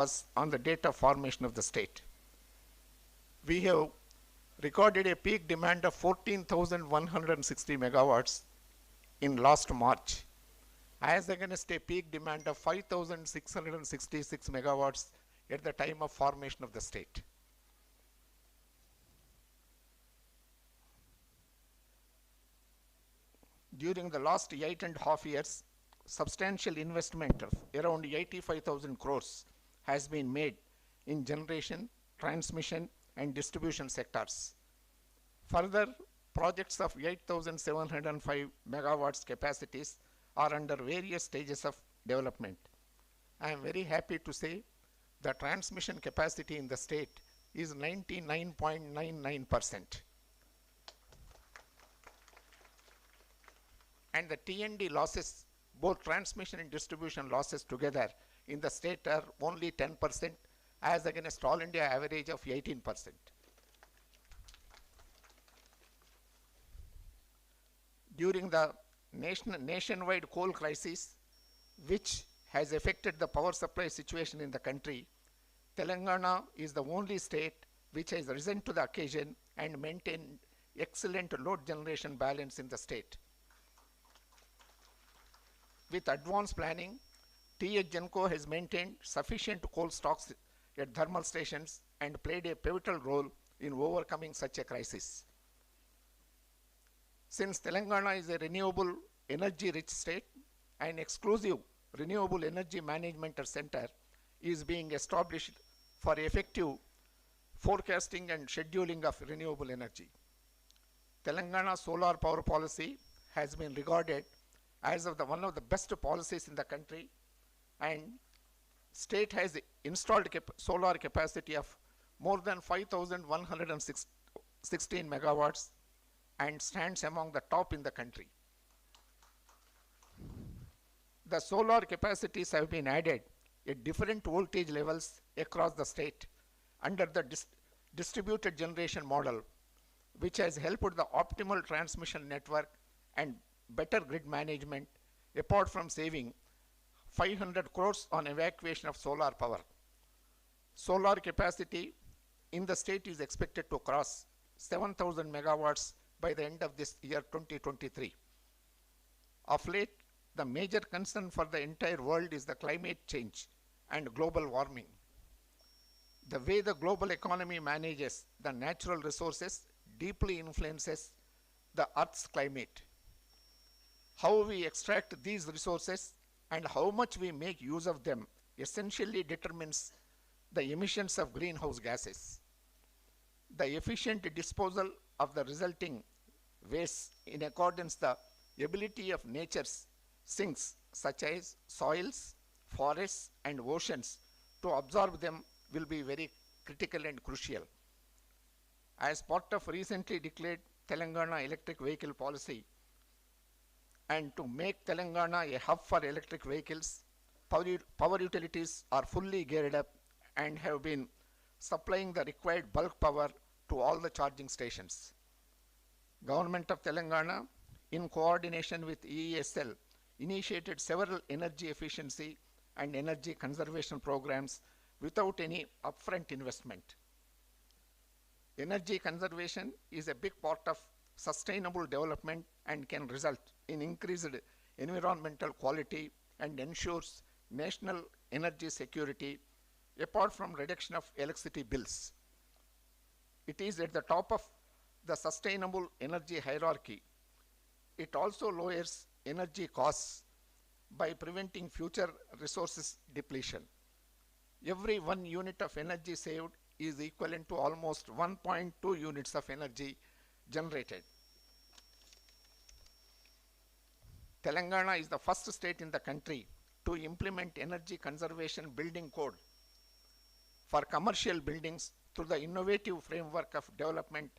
was on the date of formation of the state. We have recorded a peak demand of 14,160 megawatts in last March, as against a peak demand of 5,666 megawatts at the time of formation of the state. During the last 8.5 years, substantial investment of around 85,000 crores has been made in generation, transmission, and distribution sectors. Further, projects of 8,705 megawatts capacities are under various stages of development. I am very happy to say the transmission capacity in the state is 99.99%. And the T&D losses, both transmission and distribution losses together in the state are only 10%, as against all India average of 18%. During the nationwide coal crisis, which has affected the power supply situation in the country, Telangana is the only state which has risen to the occasion and maintained excellent load generation balance in the state. With advanced planning, TSECA-2022 has maintained sufficient coal stocks at thermal stations and played a pivotal role in overcoming such a crisis. Since Telangana is a renewable energy-rich state, an exclusive renewable energy management center is being established for effective forecasting and scheduling of renewable energy. Telangana solar power policy has been regarded as one of the best policies in the country, and state has installed solar capacity of more than 5,116 megawatts and stands among the top in the country. The solar capacities have been added at different voltage levels across the state under the distributed generation model, which has helped the optimal transmission network and better grid management, apart from saving 500 crores on evacuation of solar power. Solar capacity in the state is expected to cross 7,000 megawatts by the end of this year 2023. Of late, the major concern for the entire world is the climate change and global warming. The way the global economy manages the natural resources deeply influences the Earth's climate. How we extract these resources and how much we make use of them essentially determines the emissions of greenhouse gases. The efficient disposal of the resulting waste in accordance with the ability of nature's sinks such as soils, forests, and oceans to absorb them will be very critical and crucial. As part of recently declared Telangana electric vehicle policy, and to make Telangana a hub for electric vehicles, power utilities are fully geared up and have been supplying the required bulk power to all the charging stations. Government of Telangana, in coordination with EESL, initiated several energy efficiency and energy conservation programs without any upfront investment. Energy conservation is a big part of sustainable development and can result in increased environmental quality and ensures national energy security apart from reduction of electricity bills. It is at the top of the sustainable energy hierarchy. It also lowers energy costs by preventing future resources depletion. Every 1 unit of energy saved is equivalent to almost 1.2 units of energy generated. Telangana is the first state in the country to implement energy conservation building code for commercial buildings through the innovative framework of development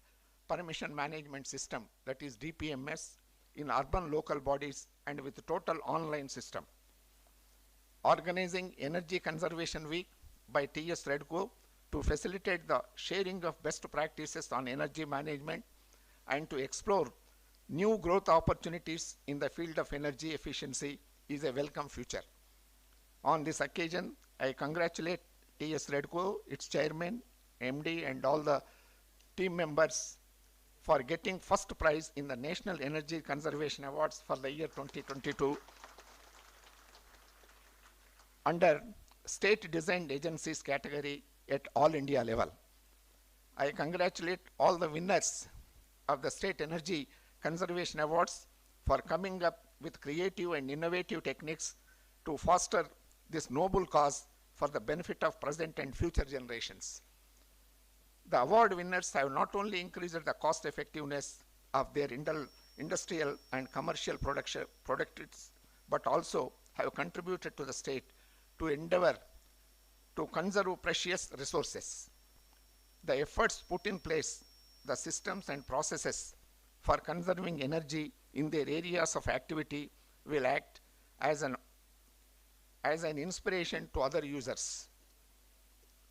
permission management system, that is DPMS, in urban local bodies and with total online system. Organizing Energy Conservation Week by TSREDCO to facilitate the sharing of best practices on energy management and to explore new growth opportunities in the field of energy efficiency is a welcome future. On this occasion, I congratulate TSREDCO, its chairman, MD, and all the team members for getting first prize in the National Energy Conservation Awards for the year 2022 under state designed agencies category at all India level. I congratulate all the winners of the State Energy Conservation Awards for coming up with creative and innovative techniques to foster this noble cause for the benefit of present and future generations. The award winners have not only increased the cost effectiveness of their industrial and commercial products, but also have contributed to the state to endeavor to conserve precious resources. The efforts put in place, the systems and processes for conserving energy in their areas of activity will act as an inspiration to other users.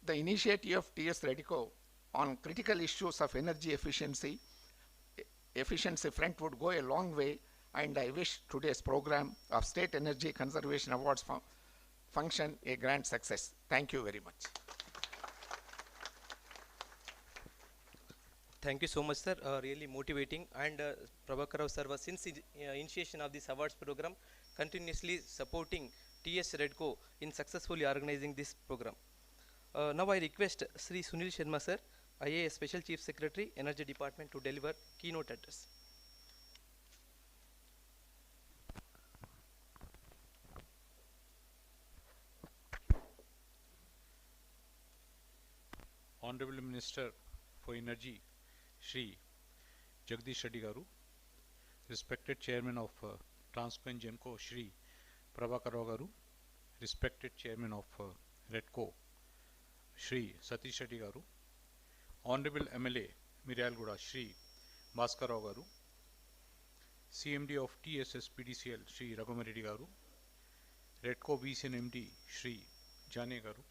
The initiative of TSREDCO on critical issues of energy efficiency front would go a long way, and I wish today's program of State Energy Conservation Awards function a grand success. Thank you very much. Thank you so much, sir. Really motivating. And Prabhakar Rao sir was since initiation of this awards program continuously supporting TSREDCO in successfully organizing this program. Now I request Sri Sunil Sharma sir, IAS Special Chief Secretary, Energy Department, to deliver keynote address. Honorable Minister for Energy, Shri Jagdish Reddy Garu, respected Chairman of TRANSCO and GENCO, Shri Prabhakar Rao Garu, respected Chairman of REDCO, Shri Satish Reddy Garu, Honorable MLA Miryalguda, Shri Bhaskar Rao Garu, CMD of TSSPDCL, Shri Raghuram Reddy Garu, REDCO VCN MD, Shri Jane Garu,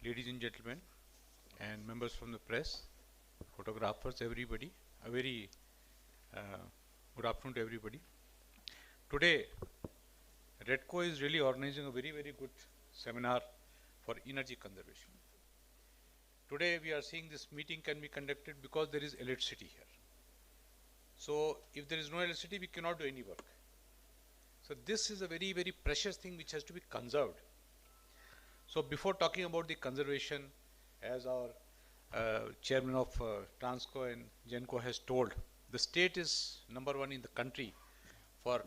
ladies and gentlemen, and members from the press, photographers, everybody, a very good afternoon to everybody. Today, REDCO is really organizing a very, very good seminar for energy conservation. Today, we are seeing this meeting can be conducted because there is electricity here. So, if there is no electricity, we cannot do any work. So, this is a very, very precious thing which has to be conserved. So, before talking about the conservation, as our Chairman of TRANSCO and GENCO has told, the state is #1 in the country for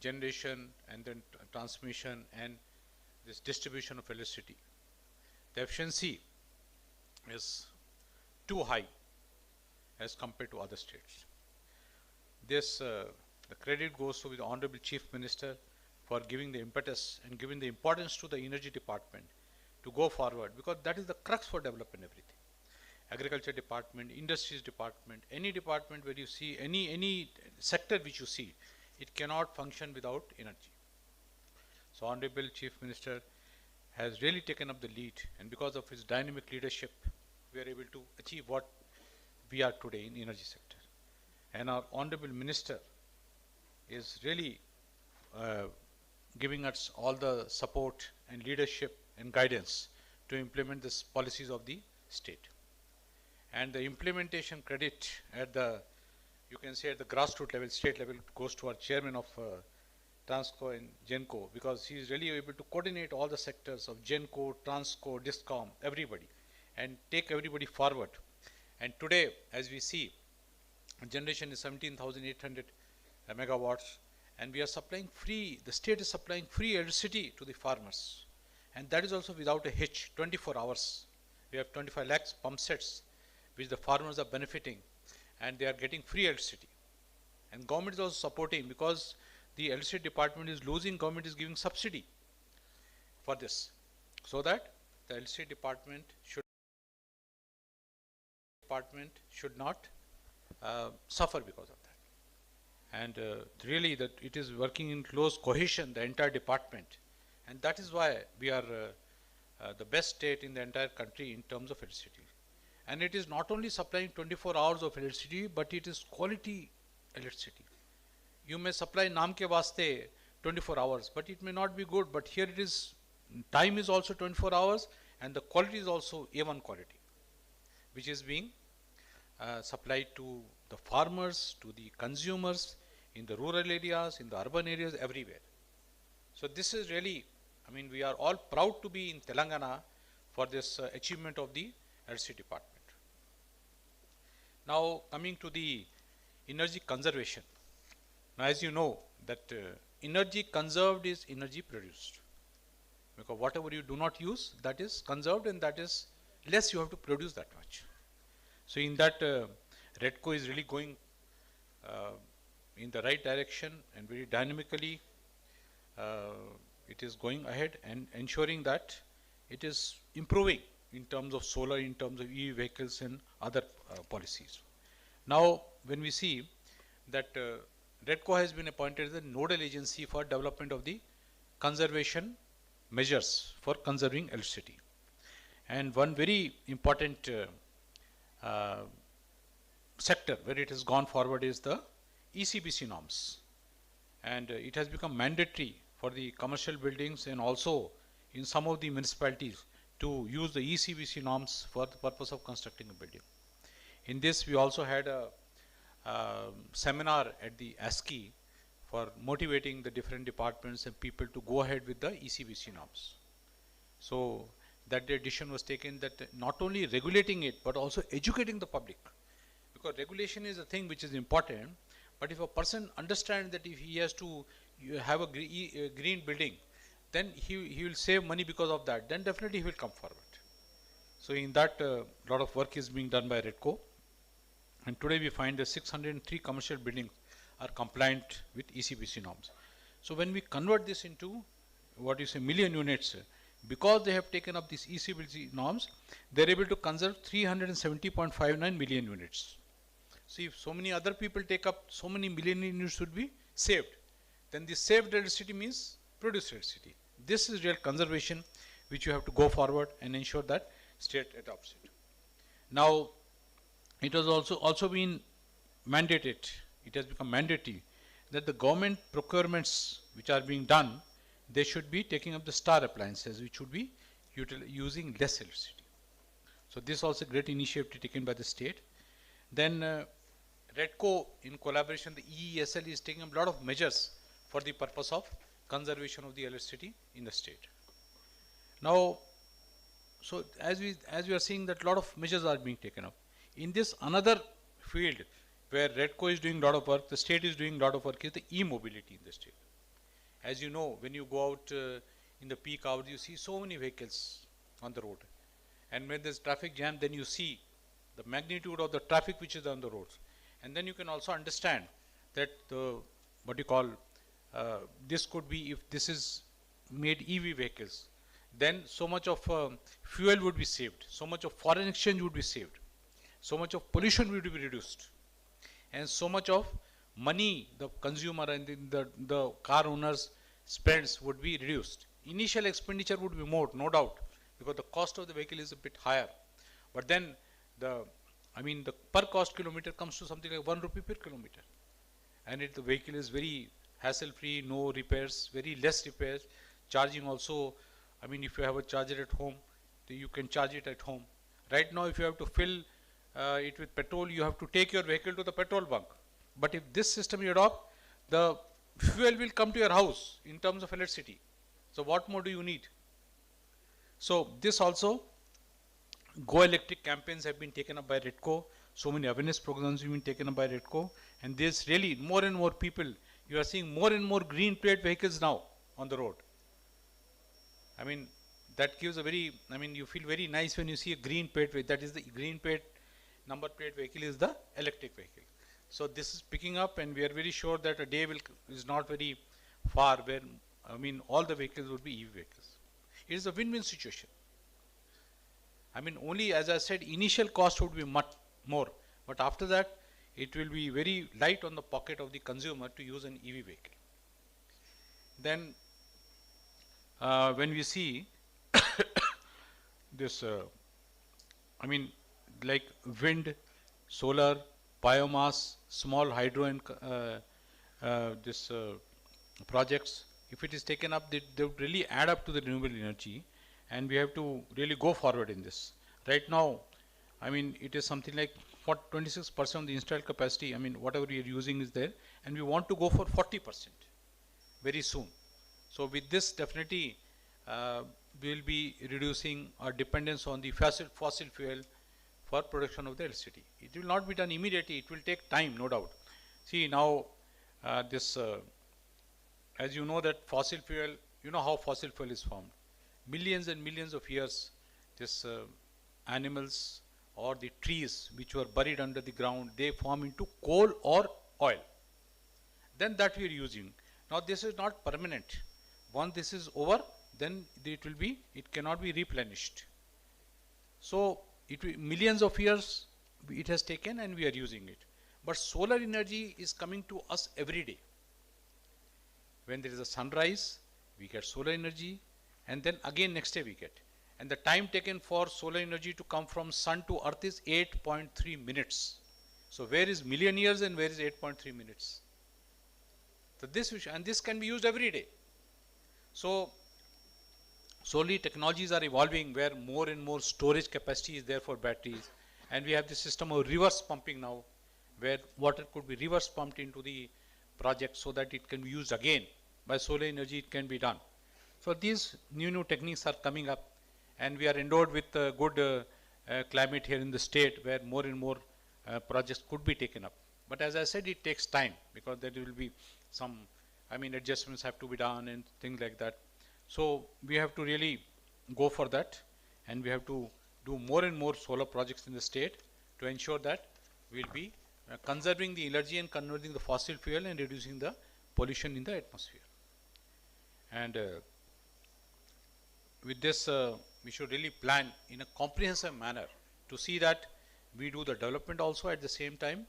generation and then transmission and this distribution of electricity. The efficiency is too high as compared to other states. This the credit goes to the Honorable Chief Minister for giving the impetus and giving the importance to the Energy Department to go forward, because that is the crux for developing everything. Agriculture Department, Industries Department, any department where you see any sector which you see, it cannot function without energy. So Honorable Chief Minister has really taken up the lead, and because of his dynamic leadership, we are able to achieve what we are today in energy sector. And our Honorable Minister is really giving us all the support and leadership and guidance to implement these policies of the state. And the implementation credit at the, you can say at the grassroots level, state level, goes to our Chairman of TRANSCO and GENCO, because he is really able to coordinate all the sectors of GENCO, TRANSCO, DISCOM, everybody, and take everybody forward. And today, as we see, generation is 17,800 megawatts, and we are supplying free, the state is supplying free electricity to the farmers. And that is also without a hitch, 24 hours. We have 25 lakhs pump sets, which the farmers are benefiting, and they are getting free electricity. And government is also supporting, because the electricity department is losing, government is giving subsidy for this, so that the electricity department should not suffer because of that. And really that it is working in close cohesion, the entire department. And that is why we are the best state in the entire country in terms of electricity. And it is not only supplying 24 hours of electricity, but it is quality electricity. You may supply naam ke vaste 24 hours, but it may not be good. But here it is time is also 24 hours and the quality is also A1 quality, which is being supplied to the farmers, to the consumers in the rural areas, in the urban areas, everywhere. So this is really, I mean, we are all proud to be in Telangana for this achievement of the electricity department. Now coming to the energy conservation. Now as you know that energy conserved is energy produced, because whatever you do not use, that is conserved, and that is less you have to produce that much. So in that REDCO is really going in the right direction and very dynamically it is going ahead and ensuring that it is improving in terms of solar, in terms of EV vehicles and other policies. Now when we see that REDCO has been appointed as a nodal agency for development of the conservation measures for conserving electricity. And one very important sector where it has gone forward is the ECBC norms. And it has become mandatory for the commercial buildings and also in some of the municipalities to use the ECBC norms for the purpose of constructing a building. In this, we also had a seminar at the ASCI for motivating the different departments and people to go ahead with the ECBC norms. So that decision was taken that not only regulating it but also educating the public, because regulation is a thing which is important, but if a person understands that if he has to have a green building, then he will save money because of that, then definitely he will come forward. So in that lot of work is being done by REDCO, and today we find that 603 commercial buildings are compliant with ECBC norms. So when we convert this into what you say million units, because they have taken up these ECBC norms, they are able to conserve 370.59 million units. So if so many other people take up, so many million units should be saved. Then this saved electricity means produced electricity. This is real conservation which you have to go forward and ensure that state adopts it. Now it has also been mandated, it has become mandatory that the government procurements which are being done, they should be taking up the star appliances which should be using less electricity. So this is also a great initiative taken by the state. Then REDCO in collaboration the EESL is taking a lot of measures for the purpose of conservation of the electricity in the state. Now, so as we are seeing that a lot of measures are being taken up. In this another field where REDCO is doing a lot of work, the state is doing a lot of work, is the e-mobility in the state. As you know, when you go out in the peak hours, you see so many vehicles on the road. And when there's traffic jam, then you see the magnitude of the traffic which is on the roads. And then you can also understand that the, what you call, this could be, if this is made EV vehicles, then so much of fuel would be saved, so much of foreign exchange would be saved, so much of pollution would be reduced, and so much of money the consumer and the car owners spends would be reduced. Initial expenditure would be more, no doubt, because the cost of the vehicle is a bit higher. But then the per cost kilometer comes to something like 1 rupee per kilometer. And the vehicle is very hassle free, no repairs, very less repairs. Charging also, I mean, if you have a charger at home, you can charge it at home. Right now, if you have to fill it with petrol, you have to take your vehicle to the petrol bunk. But if this system you adopt, the fuel will come to your house in terms of electricity. So what more do you need? So this also, Go Electric campaigns have been taken up by REDCO. So many awareness programs have been taken up by REDCO. And there's really more and more people, you are seeing more and more green plate vehicles now on the road. I mean, that gives a very, I mean, you feel very nice when you see a green plate vehicle. That is the green plate, number plate vehicle is the electric vehicle. So this is picking up, and we are very sure that a day is not very far where, I mean, all the vehicles would be EV vehicles. It is a win-win situation. I mean, only as I said, initial cost would be much more, but after that, it will be very light on the pocket of the consumer to use an EV vehicle. Then, when we see this, I mean, like wind, solar, biomass, small hydro and projects, if it is taken up, they would really add up to the renewable energy, and we have to really go forward in this. Right now, I mean, it is something like 26% of the installed capacity, I mean, whatever we are using is there, and we want to go for 40% very soon. So with this, definitely we will be reducing our dependence on the fossil fuel for production of the electricity. It will not be done immediately, it will take time, no doubt. See now, as you know that fossil fuel, you know how fossil fuel is formed. Millions and millions of years, this animals or the trees which were buried under the ground, they form into coal or oil. Then that we are using. Now this is not permanent. Once this is over, then it cannot be replenished. So millions of years it has taken and we are using it. But solar energy is coming to us every day. When there is a sunrise, we get solar energy, and then again next day we get. And the time taken for solar energy to come from sun to earth is 8.3 minutes. So where is million years and where is 8.3 minutes? So this can be used every day. So slowly technologies are evolving where more and more storage capacity is there for batteries, and we have the system of reverse pumping now, where water could be reverse pumped into the project so that it can be used again. By solar energy it can be done. So these new techniques are coming up, and we are endowed with a good climate here in the state where more and more projects could be taken up. But as I said, it takes time because there will be some, I mean, adjustments have to be done and things like that. So we have to really go for that, and we have to do more and more solar projects in the state to ensure that we will be conserving the energy and converting the fossil fuel and reducing the pollution in the atmosphere. And with this, we should really plan in a comprehensive manner to see that we do the development also at the same time,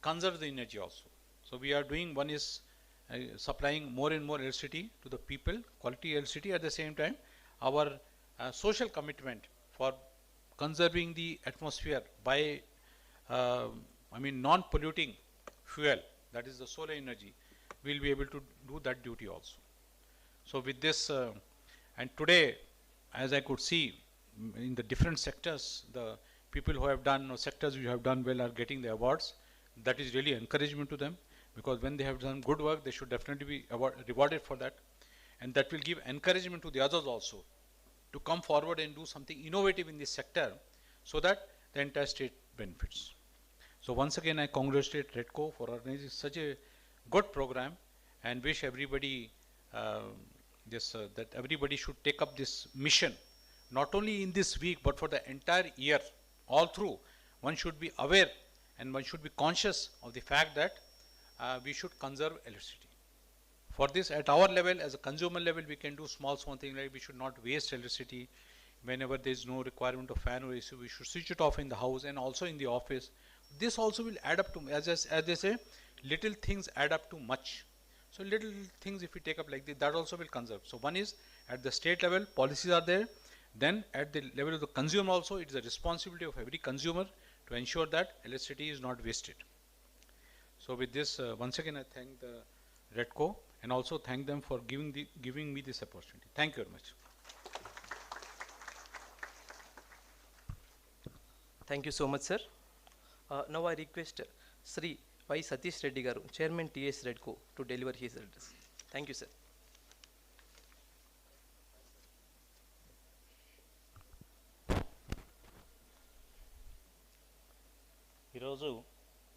conserve the energy also. So we are doing, one is supplying more and more electricity to the people, quality electricity, at the same time our social commitment for conserving the atmosphere by non-polluting fuel, that is the solar energy, we will be able to do that duty also. So with this, and today, as I could see in the different sectors, the people who have done, or sectors who have done well, are getting the awards. That is really encouragement to them, because when they have done good work, they should definitely be rewarded for that. And that will give encouragement to the others also to come forward and do something innovative in this sector, so that the entire state benefits. So once again, I congratulate TSREDCO for organizing such a good program, and wish everybody that everybody should take up this mission, not only in this week but for the entire year, all through. One should be aware and one should be conscious of the fact that we should conserve electricity. For this, at our level, as a consumer level, we can do small things like we should not waste electricity. Whenever there is no requirement of fan or AC, we should switch it off in the house and also in the office. This also will add up to, as they say, little things add up to much. So little things if we take up like this, that also will conserve. So one is at the state level, policies are there. Then at the level of the consumer also, it is a responsibility of every consumer to ensure that electricity is not wasted. So with this, once again I thank the TSREDCO and also thank them for giving me this opportunity. Thank you very much. Thank you so much, sir. Now I request Sri Y. Satish Reddy Garu, Chairman TSREDCO, to deliver his address. Thank you, sir. ఈరోజు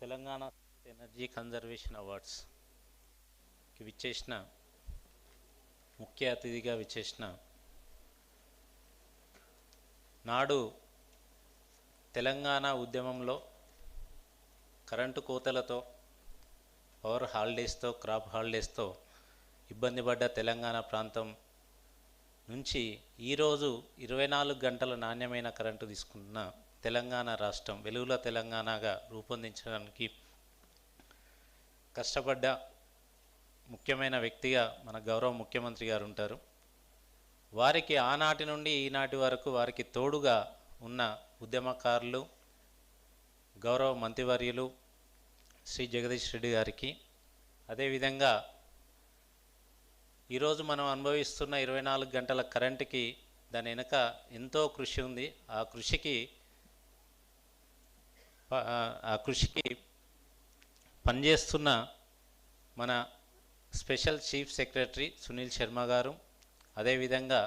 Telangana energy conservation awards కి విచ్చేసిన ముఖ్య అతిథిగా విచ్చేసిన నాడు తెలంగాణ ఉద్యమంలో current కోతలతో, power హాలిడేస్తో, crop హాలిడేస్తో ఇబ్బంది పడ్డ తెలంగాణ ప్రాంతం నుంచి ఈరోజు 24 గంటల నాణ్యమైన కరెంటు తీసుకుంటున్న తెలంగాణ రాష్ట్రం, వెలుగుల తెలంగాణగా రూపొందించడానికి కష్టపడ్డ ముఖ్యమైన వ్యక్తిగా మన గౌరవ ముఖ్యమంత్రి గారు ఉంటారు. వారికి ఆనాటి నుండి ఈనాటి వరకు వారికి తోడుగా ఉన్న ఉద్యమకారులు, గౌరవ మంత్రివర్యులు శ్రీ జగదీష్ రెడ్డి గారికి, అదేవిధంగా ఈరోజు మనం అనుభవిస్తున్న 24 గంటల కరెంటుకి దాని వెనుక ఎంతో కృషి ఉంది. ఆ కృషికి పనిచేస్తున్న మన special chief secretary Sunil Sharma గారు, అదేవిధంగా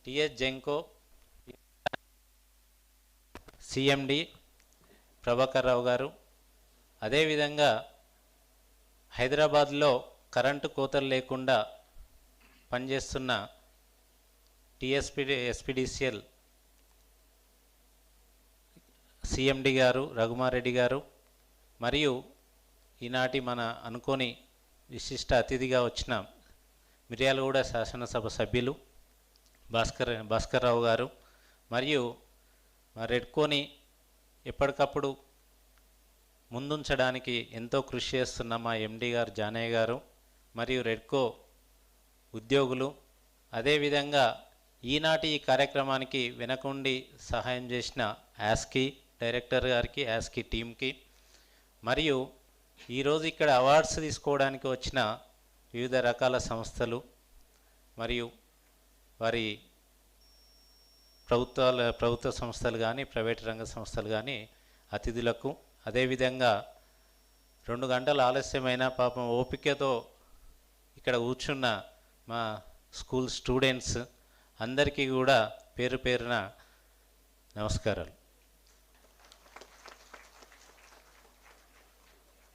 TSECA CMD ప్రభాకర్ రావు గారు, అదేవిధంగా హైదరాబాద్లో కరెంటు కోతలు లేకుండా పనిచేస్తున్న SPDCL CMD గారు రఘుమారెడ్డి గారు, మరియు ఈనాటి మన అనుకోని విశిష్ట అతిథిగా వచ్చిన మిర్యాలగూడ శాసనసభ సభ్యులు భాస్కర్ రావు గారు, మరియు మా రెడ్కోని ఎప్పటికప్పుడు ముందుంచడానికి ఎంతో కృషి చేస్తున్న మా MD గారు జానయ్య గారు, మరియు రెడ్కో ఉద్యోగులు, అదేవిధంగా ఈనాటి ఈ కార్యక్రమానికి వెనకుండి సహాయం చేసిన యాస్కీ డైరెక్టర్ గారికి, యాస్కీ టీంకి, మరియు ఈరోజు ఇక్కడ అవార్డ్స్ తీసుకోవడానికి వచ్చిన వివిధ రకాల సంస్థలు మరియు వారి ప్రభుత్వ సంస్థలు కానీ ప్రైవేట్ రంగ సంస్థలు కానీ అతిథులకు, అదేవిధంగా 2 గంటల ఆలస్యమైన పాపం ఓపికతో ఇక్కడ కూర్చున్న మా స్కూల్ స్టూడెంట్స్ అందరికీ కూడా పేరు పేరున నమస్కారాలు.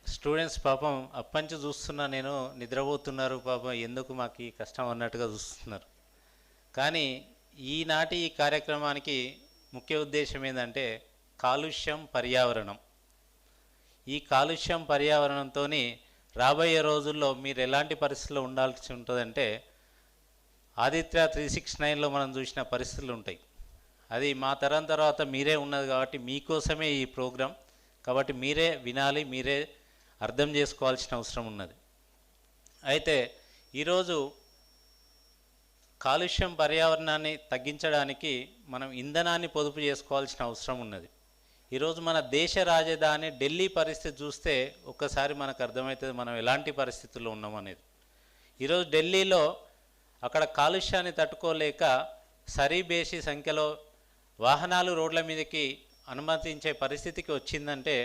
స్టూడెంట్స్ పాపం అప్పంచి చూస్తున్నా నేను నిద్రపోతున్నారు, పాపం ఎందుకు మాకు ఈ కష్టం అన్నట్టుగా చూస్తున్నారు. కానీ ఈనాటి ఈ కార్యక్రమానికి ముఖ్య ఉద్దేశం ఏంటంటే కాలుష్యం పర్యావరణం. ఈ కాలుష్యం పర్యావరణంతో రాబోయే రోజుల్లో మీరు ఎలాంటి పరిస్థితుల్లో ఉండాల్సి ఉంటుందంటే ఆదిత్య 369లో మనం చూసిన పరిస్థితులు ఉంటాయి. అది మా తరం తర్వాత మీరే ఉన్నది కాబట్టి మీకోసమే ఈ ప్రోగ్రాం, కాబట్టి మీరే వినాలి, మీరే అర్థం చేసుకోవాల్సిన అవసరం ఉన్నది. అయితే ఈరోజు కాలుష్యం పర్యావరణాన్ని తగ్గించడానికి మనం ఇంధనాన్ని పొదుపు చేసుకోవాల్సిన అవసరం ఉన్నది. ఈరోజు మన దేశ రాజధాని ఢిల్లీ పరిస్థితి చూస్తే ఒక్కసారి మనకు అర్థమవుతుంది మనం ఎలాంటి పరిస్థితుల్లో ఉన్నాం అనేది. ఈరోజు ఢిల్లీలో అక్కడ కాలుష్యాన్ని తట్టుకోలేక సరీబేసి సంఖ్యలో వాహనాలు రోడ్ల మీదకి అనుమతించే పరిస్థితికి వచ్చిందంటే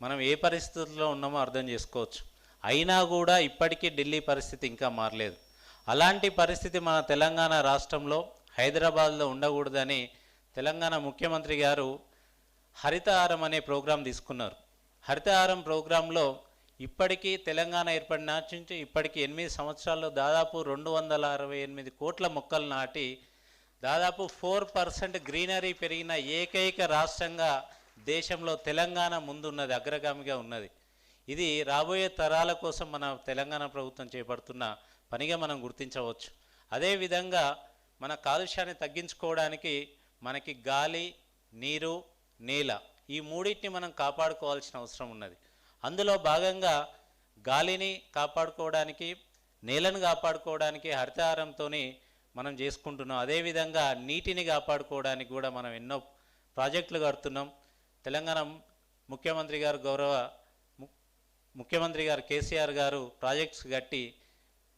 మనం ఏ పరిస్థితుల్లో ఉన్నామో అర్థం చేసుకోవచ్చు. అయినా కూడా ఇప్పటికీ ఢిల్లీ పరిస్థితి ఇంకా మారలేదు. అలాంటి పరిస్థితి మన తెలంగాణ రాష్ట్రంలో హైదరాబాద్లో ఉండకూడదని తెలంగాణ ముఖ్యమంత్రి గారు హరితహారం అనే ప్రోగ్రాం తీసుకున్నారు. హరితహారం ప్రోగ్రాంలో ఇప్పటికీ తెలంగాణ ఏర్పడిన నుంచి ఇప్పటికీ 8 సంవత్సరాల్లో దాదాపు 268 కోట్ల మొక్కలు నాటి దాదాపు 4% గ్రీనరీ పెరిగిన ఏకైక రాష్ట్రంగా దేశంలో తెలంగాణ ముందున్నది, అగ్రగామిగా ఉన్నది. ఇది రాబోయే తరాల కోసం మన తెలంగాణ ప్రభుత్వం చేపడుతున్న పనిగా మనం గుర్తించవచ్చు. అదేవిధంగా మన కాలుష్యాన్ని తగ్గించుకోవడానికి మనకి గాలి, నీరు, నేల ఈ మూడింటిని మనం కాపాడుకోవాల్సిన అవసరం ఉన్నది. అందులో భాగంగా గాలిని కాపాడుకోవడానికి, నేలను కాపాడుకోవడానికి హరితహారంతో మనం చేసుకుంటున్నాం. అదేవిధంగా నీటిని కాపాడుకోవడానికి కూడా మనం ఎన్నో ప్రాజెక్టులు కడుతున్నాం. తెలంగాణ గౌరవ ముఖ్యమంత్రి గారు కేసీఆర్ గారు ప్రాజెక్ట్స్ కట్టి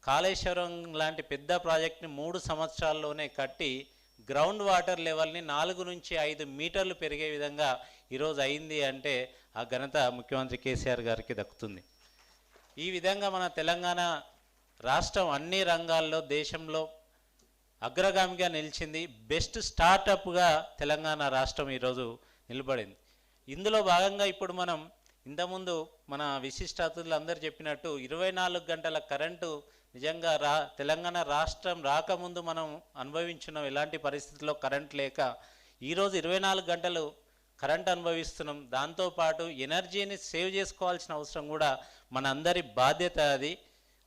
కాళేశ్వరం లాంటి పెద్ద ప్రాజెక్ట్ని 3 సంవత్సరాల్లోనే కట్టి గ్రౌండ్ వాటర్ లెవెల్ని 4 నుంచి 5 మీటర్లు పెరిగే విధంగా ఈరోజు అయింది అంటే ఆ ఘనత ముఖ్యమంత్రి కేసీఆర్ గారికి దక్కుతుంది. ఈ విధంగా మన తెలంగాణ రాష్ట్రం అన్ని రంగాల్లో దేశంలో అగ్రగామిగా నిలిచింది. బెస్ట్ స్టార్టప్గా తెలంగాణ రాష్ట్రం ఈరోజు నిలబడింది. ఇందులో భాగంగా ఇప్పుడు మనం ఇంతకుముందు మన విశిష్ట అతిథులు అందరూ చెప్పినట్టు 24 గంటల కరెంటు నిజంగా తెలంగాణ రాష్ట్రం రాకముందు మనం అనుభవించున్నాం. ఎలాంటి పరిస్థితుల్లో కరెంట్ లేక ఈరోజు 24 గంటలు కరెంట్ అనుభవిస్తున్నాం. దాంతోపాటు ఎనర్జీని సేవ్ చేసుకోవాల్సిన అవసరం కూడా మన అందరి బాధ్యత. అది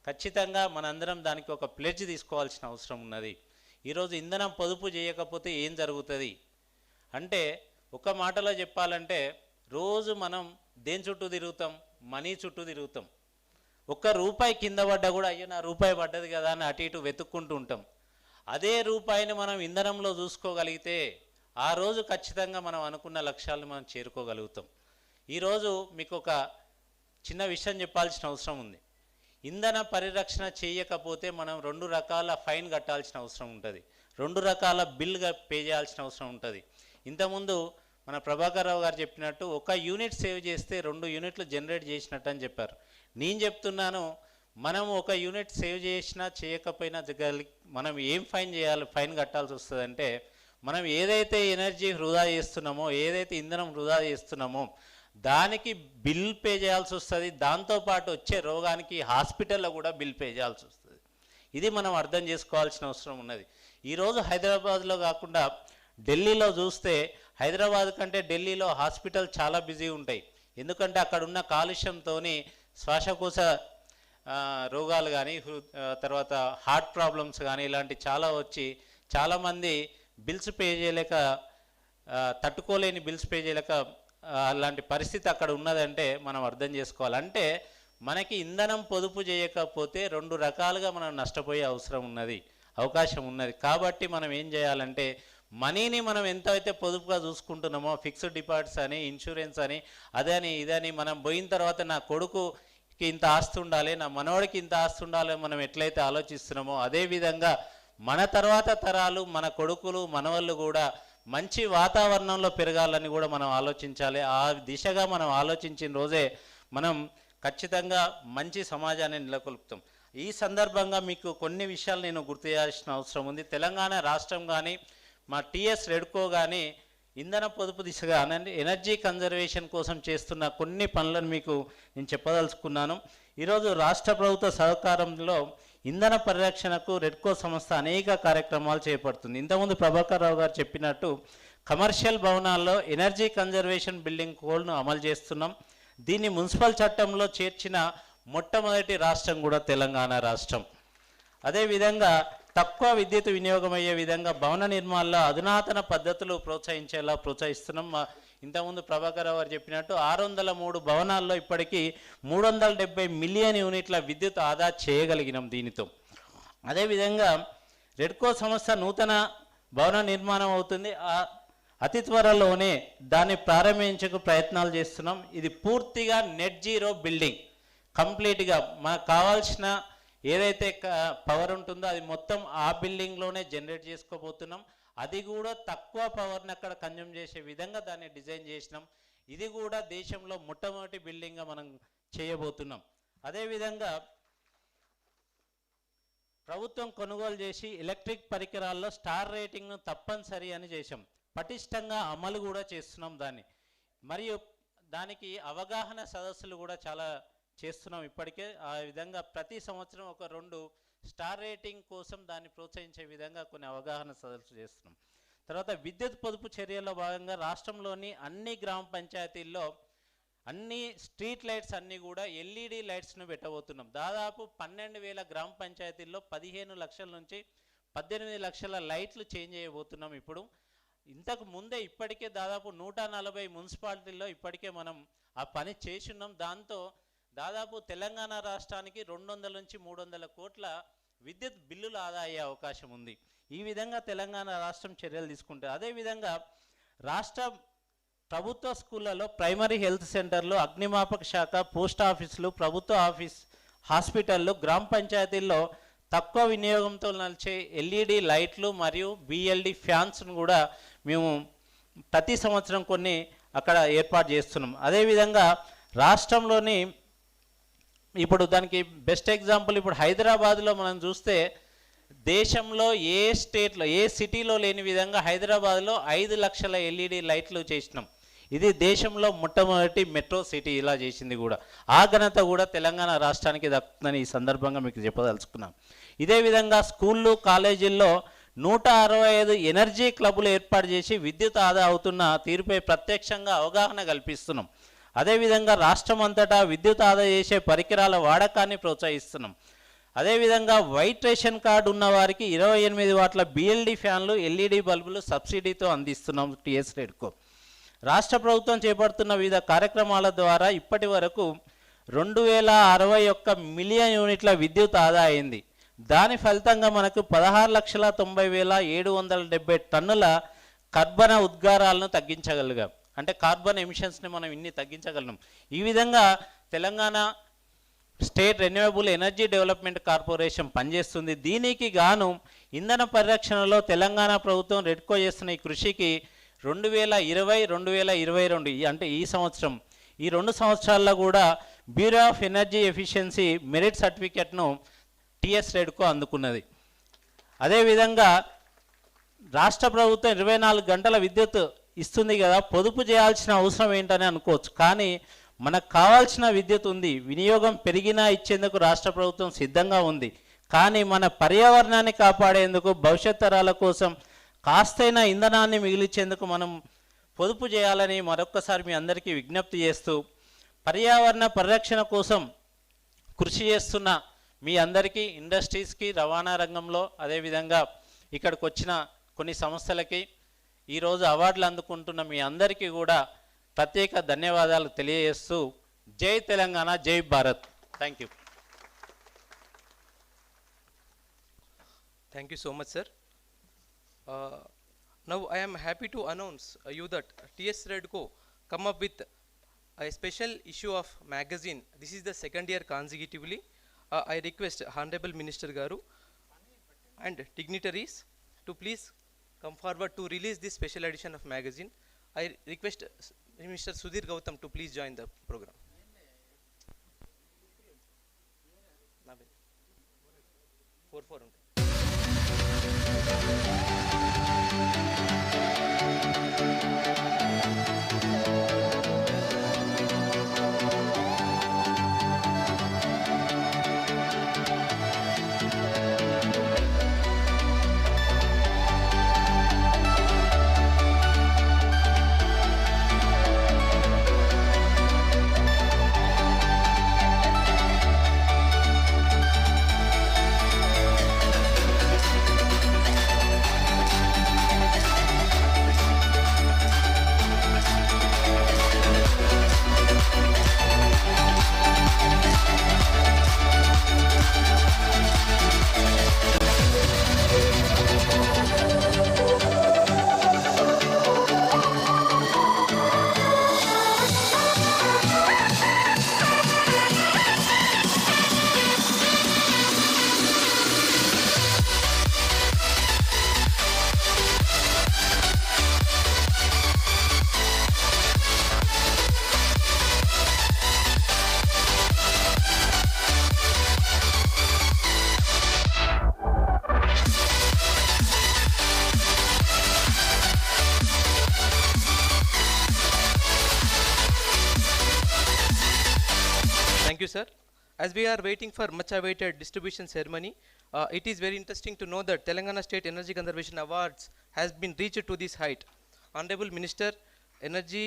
ఖచ్చితంగా మనందరం దానికి ఒక ప్లెడ్జ్ తీసుకోవాల్సిన అవసరం ఉన్నది. ఈరోజు ఇంధనం పొదుపు చేయకపోతే ఏం జరుగుతుంది అంటే, ఒక మాటలో చెప్పాలంటే రోజు మనం దేని చుట్టూ తిరుగుతాం? మనీ చుట్టూ తిరుగుతాం. ₹1 కింద పడ్డా కూడా అయ్యో నా రూపాయి పడ్డది కదా అని అటు ఇటు వెతుక్కుంటూ ఉంటాం. అదే రూపాయిని మనం ఇంధనంలో చూసుకోగలిగితే ఆ రోజు ఖచ్చితంగా మనం అనుకున్న లక్ష్యాలను మనం చేరుకోగలుగుతాం. ఈరోజు మీకు ఒక చిన్న విషయం చెప్పాల్సిన అవసరం ఉంది. ఇంధన పరిరక్షణ చేయకపోతే మనం 2 రకాల ఫైన్ కట్టాల్సిన అవసరం ఉంటుంది, 2 రకాల బిల్ పే చేయాల్సిన అవసరం ఉంటుంది. ఇంతకుముందు మన ప్రభాకర్ రావు గారు చెప్పినట్టు 1 యూనిట్ సేవ్ చేస్తే 2 యూనిట్లు జనరేట్ చేసినట్టు అని చెప్పారు. నేను చెప్తున్నాను, మనం 1 యూనిట్ సేవ్ చేసినా చేయకపోయినా మనం ఏం ఫైన్ చేయాలి, ఫైన్ కట్టాల్సి వస్తుందంటే, మనం ఏదైతే ఎనర్జీ వృధా చేస్తున్నామో, ఏదైతే ఇంధనం వృధా చేస్తున్నామో దానికి బిల్ పే చేయాల్సి వస్తుంది. దాంతోపాటు వచ్చే రోగానికి హాస్పిటల్లో కూడా బిల్ పే చేయాల్సి వస్తుంది. ఇది మనం అర్థం చేసుకోవాల్సిన అవసరం ఉన్నది. ఈరోజు హైదరాబాద్లో కాకుండా ఢిల్లీలో చూస్తే, హైదరాబాద్ కంటే ఢిల్లీలో హాస్పిటల్ చాలా బిజీ ఉంటాయి. ఎందుకంటే అక్కడ ఉన్న కాలుష్యంతో శ్వాసకోశ రోగాలు కానీ, తర్వాత హార్ట్ ప్రాబ్లమ్స్ కానీ ఇలాంటి చాలా వచ్చి చాలామంది బిల్స్ పే చేయలేక, తట్టుకోలేని బిల్స్ పే చేయలేక అలాంటి పరిస్థితి అక్కడ ఉన్నదంటే మనం అర్థం చేసుకోవాలి. అంటే మనకి ఇంధనం పొదుపు చేయకపోతే 2 రకాలుగా మనం నష్టపోయే అవకాశం ఉన్నది. కాబట్టి మనం ఏం చేయాలంటే, మనీని మనం ఎంతైతే పొదుపుగా చూసుకుంటున్నామో, ఫిక్స్డ్ డిపాజిట్స్ అని, ఇన్సూరెన్స్ అని, అదని ఇదని, మనం పోయిన తర్వాత నా కొడుకుకి ఇంత ఆస్తి ఉండాలి, నా మనవడికి ఇంత ఆస్తి ఉండాలి మనం ఎట్లయితే ఆలోచిస్తున్నామో, అదేవిధంగా మన తర్వాత తరాలు, మన కొడుకులు మనవళ్ళు కూడా మంచి వాతావరణంలో పెరగాలని కూడా మనం ఆలోచించాలి. ఆ దిశగా మనం ఆలోచించిన రోజే మనం ఖచ్చితంగా మంచి సమాజాన్ని నెలకొల్పుతాం. ఈ సందర్భంగా మీకు కొన్ని విషయాలు నేను గుర్తు చేయాల్సిన అవసరం ఉంది. తెలంగాణ రాష్ట్రం కానీ, మా TSREDCO కానీ ఇంధన పొదుపు దిశగా ఎనర్జీ కన్జర్వేషన్ కోసం చేస్తున్న కొన్ని పనులను మీకు నేను చెప్పదలుచుకున్నాను. ఈరోజు రాష్ట్ర ప్రభుత్వ సహకారంలో ఇంధన పరిరక్షణకు రెడ్కో సంస్థ అనేక కార్యక్రమాలు చేపడుతుంది. ఇంతకుముందు ప్రభాకర్ రావు గారు చెప్పినట్టు కమర్షియల్ భవనాల్లో ఎనర్జీ కన్జర్వేషన్ బిల్డింగ్ కోడ్ను అమలు చేస్తున్నాం. దీన్ని మున్సిపల్ చట్టంలో చేర్చిన మొట్టమొదటి రాష్ట్రం కూడా తెలంగాణ రాష్ట్రం. అదేవిధంగా తక్కువ విద్యుత్ వినియోగం అయ్యే విధంగా భవన నిర్మాణంలో అధునాతన పద్ధతులు ప్రోత్సహిస్తున్నాం. ఇంతకుముందు ప్రభాకర్ రావు గారు చెప్పినట్టు 603 భవనాల్లో ఇప్పటికీ 370 మిలియన్ యూనిట్ల విద్యుత్ ఆదా చేయగలిగినాం దీనితో. అదేవిధంగా రెడ్కో సంస్థ నూతన భవన నిర్మాణం అవుతుంది. అతి త్వరలోనే దాన్ని ప్రారంభించకు ప్రయత్నాలు చేస్తున్నాం. ఇది పూర్తిగా నెట్ జీరో బిల్డింగ్. కంప్లీట్గా మనకు కావాల్సిన ఏదైతే పవర్ ఉంటుందో అది మొత్తం ఆ బిల్డింగ్లోనే జనరేట్ చేసుకోబోతున్నాం. అది కూడా తక్కువ పవర్ని అక్కడ కన్జ్యూమ్ చేసే విధంగా దాన్ని డిజైన్ చేసినాం. ఇది కూడా దేశంలో మొట్టమొదటి బిల్డింగ్గా మనం చేయబోతున్నాం. అదేవిధంగా ప్రభుత్వం కొనుగోలు చేసి ఎలక్ట్రిక్ పరికరాల్లో స్టార్ రేటింగ్ను తప్పనిసరి అని చేశాం. పటిష్టంగా అమలు కూడా చేస్తున్నాం దాన్ని. మరియు దానికి అవగాహన సదస్సులు కూడా చాలా చేస్తున్నాం ఇప్పటికే. ఆ విధంగా ప్రతి సంవత్సరం ఒక 2 స్టార్ రేటింగ్ కోసం దాన్ని ప్రోత్సహించే విధంగా కొన్ని అవగాహన సదస్సులు చేస్తున్నాం. తర్వాత విద్యుత్ పొదుపు చర్యల్లో భాగంగా రాష్ట్రంలోని అన్ని గ్రామ పంచాయతీల్లో అన్ని స్ట్రీట్ లైట్స్ అన్నీ కూడా LED లైట్స్ను పెట్టబోతున్నాం. దాదాపు 12,000 గ్రామ పంచాయతీల్లో 15 లక్షల నుంచి 18 లక్షల లైట్లు చేంజ్ చేయబోతున్నాం ఇప్పుడు. ఇంతకు ముందే ఇప్పటికే దాదాపు 140 మున్సిపాలిటీల్లో ఇప్పటికే మనం ఆ పని చేస్తున్నాం. దాంతో దాదాపు తెలంగాణ రాష్ట్రానికి 200 నుంచి 300 కోట్ల విద్యుత్ బిల్లులు ఆదా అయ్యే అవకాశం ఉంది. ఈ విధంగా తెలంగాణ రాష్ట్రం చర్యలు తీసుకుంటే, అదేవిధంగా రాష్ట్ర ప్రభుత్వ స్కూళ్ళలో ప్రైమరీ హెల్త్ సెంటర్లు, అగ్నిమాపక శాఖ, పోస్ట్ ఆఫీసులు, ప్రభుత్వ హాస్పిటళ్ళు, గ్రామ పంచాయతీల్లో తక్కువ వినియోగంతో నడిచే LED లైట్లు మరియు BLD ఫ్యాన్స్ను కూడా మేము ప్రతి సంవత్సరం కొన్ని అక్కడ ఏర్పాటు చేస్తున్నాం. అదేవిధంగా రాష్ట్రంలోని ఇప్పుడు దానికి బెస్ట్ ఎగ్జాంపుల్ ఇప్పుడు హైదరాబాద్లో మనం చూస్తే దేశంలో ఏ స్టేట్లో ఏ సిటీలో లేని విధంగా హైదరాబాద్లో 5 లక్షల LED లైట్లు చేసినాం. ఇది దేశంలో మొట్టమొదటి మెట్రో సిటీ ఇలా చేసింది కూడా. ఆ ఘనత కూడా తెలంగాణ రాష్ట్రానికి దక్కుతుందని ఈ సందర్భంగా మీకు చెప్పదలుచుకున్నాం. ఇదే విధంగా స్కూళ్ళు కాలేజీల్లో 165 ఎనర్జీ క్లబ్లు ఏర్పాటు చేసి విద్యుత్ ఆదా అవుతున్న తీరుపై ప్రత్యక్షంగా అవగాహన కల్పిస్తున్నాం. అదేవిధంగా రాష్ట్రం అంతటా విద్యుత్ ఆదా చేసే పరికరాల వాడకాన్ని ప్రోత్సహిస్తున్నాం. అదేవిధంగా వైట్ రేషన్ కార్డు ఉన్న వారికి 28 వాట్ల BLD ఫ్యాన్లు, LED బల్బులు సబ్సిడీతో అందిస్తున్నాం TSREDCO. రాష్ట్ర ప్రభుత్వం చేపడుతున్న వివిధ కార్యక్రమాల ద్వారా ఇప్పటి వరకు 2,061 మిలియన్ యూనిట్ల విద్యుత్ ఆదా అయింది. దాని ఫలితంగా మనకు 16,90,770 టన్నుల కర్బన ఉద్గారాలను తగ్గించగలిగాం. అంటే కార్బన్ ఎమిషన్స్ని మనం ఇన్ని తగ్గించగలం. ఈ విధంగా Telangana state renewable energy development corporation పనిచేస్తుంది. దీనికి గాను ఇంధన పరిరక్షణలో తెలంగాణ ప్రభుత్వం రెడ్కో చేస్తున్న ఈ కృషికి 2020-2022 అంటే ఈ సంవత్సరం, ఈ 2 సంవత్సరాల్లో కూడా bureau of energy efficiency merit సర్టిఫికెట్ను TSREDCO అందుకున్నది. అదేవిధంగా రాష్ట్ర ప్రభుత్వం 24 గంటల విద్యుత్ ఇస్తుంది కదా, పొదుపు చేయాల్సిన అవసరం ఏంటని అనుకోవచ్చు. కానీ మనకు కావాల్సిన విద్యుత్ ఉంది, వినియోగం పెరిగినా ఇచ్చేందుకు రాష్ట్ర ప్రభుత్వం సిద్ధంగా ఉంది. కానీ మన పర్యావరణాన్ని కాపాడేందుకు, భవిష్యత్ తరాల కోసం కాస్తైనా ఇంధనాన్ని మిగిలించేందుకు మనం పొదుపు చేయాలని మరొక్కసారి మీ అందరికీ విజ్ఞప్తి చేస్తూ, పర్యావరణ పరిరక్షణ కోసం కృషి చేస్తున్న మీ అందరికీ, ఇండస్ట్రీస్కి, రవాణా రంగంలో, అదేవిధంగా ఇక్కడికి వచ్చిన కొన్ని సంస్థలకి, ఈరోజు అవార్డులు అందుకుంటున్న మీ అందరికీ కూడా ప్రత్యేక ధన్యవాదాలు తెలియజేస్తూ, జై తెలంగాణ, జై Bharat. Thank you. Thank you so much, sir. Now I am happy to announce you that TSREDCO come up with a special issue of magazine. This is the 2nd year consecutively. I request Honorable Minister Garu and dignitaries to please come forward to release this special edition of magazine. I request Mr. Sudhir Gautam to please join the program. Four. Thank you, sir. As we are waiting for much awaited distribution ceremony, it is very interesting to know that Telangana State Energy Conservation Awards has been reached to this height. Honorable Minister Energy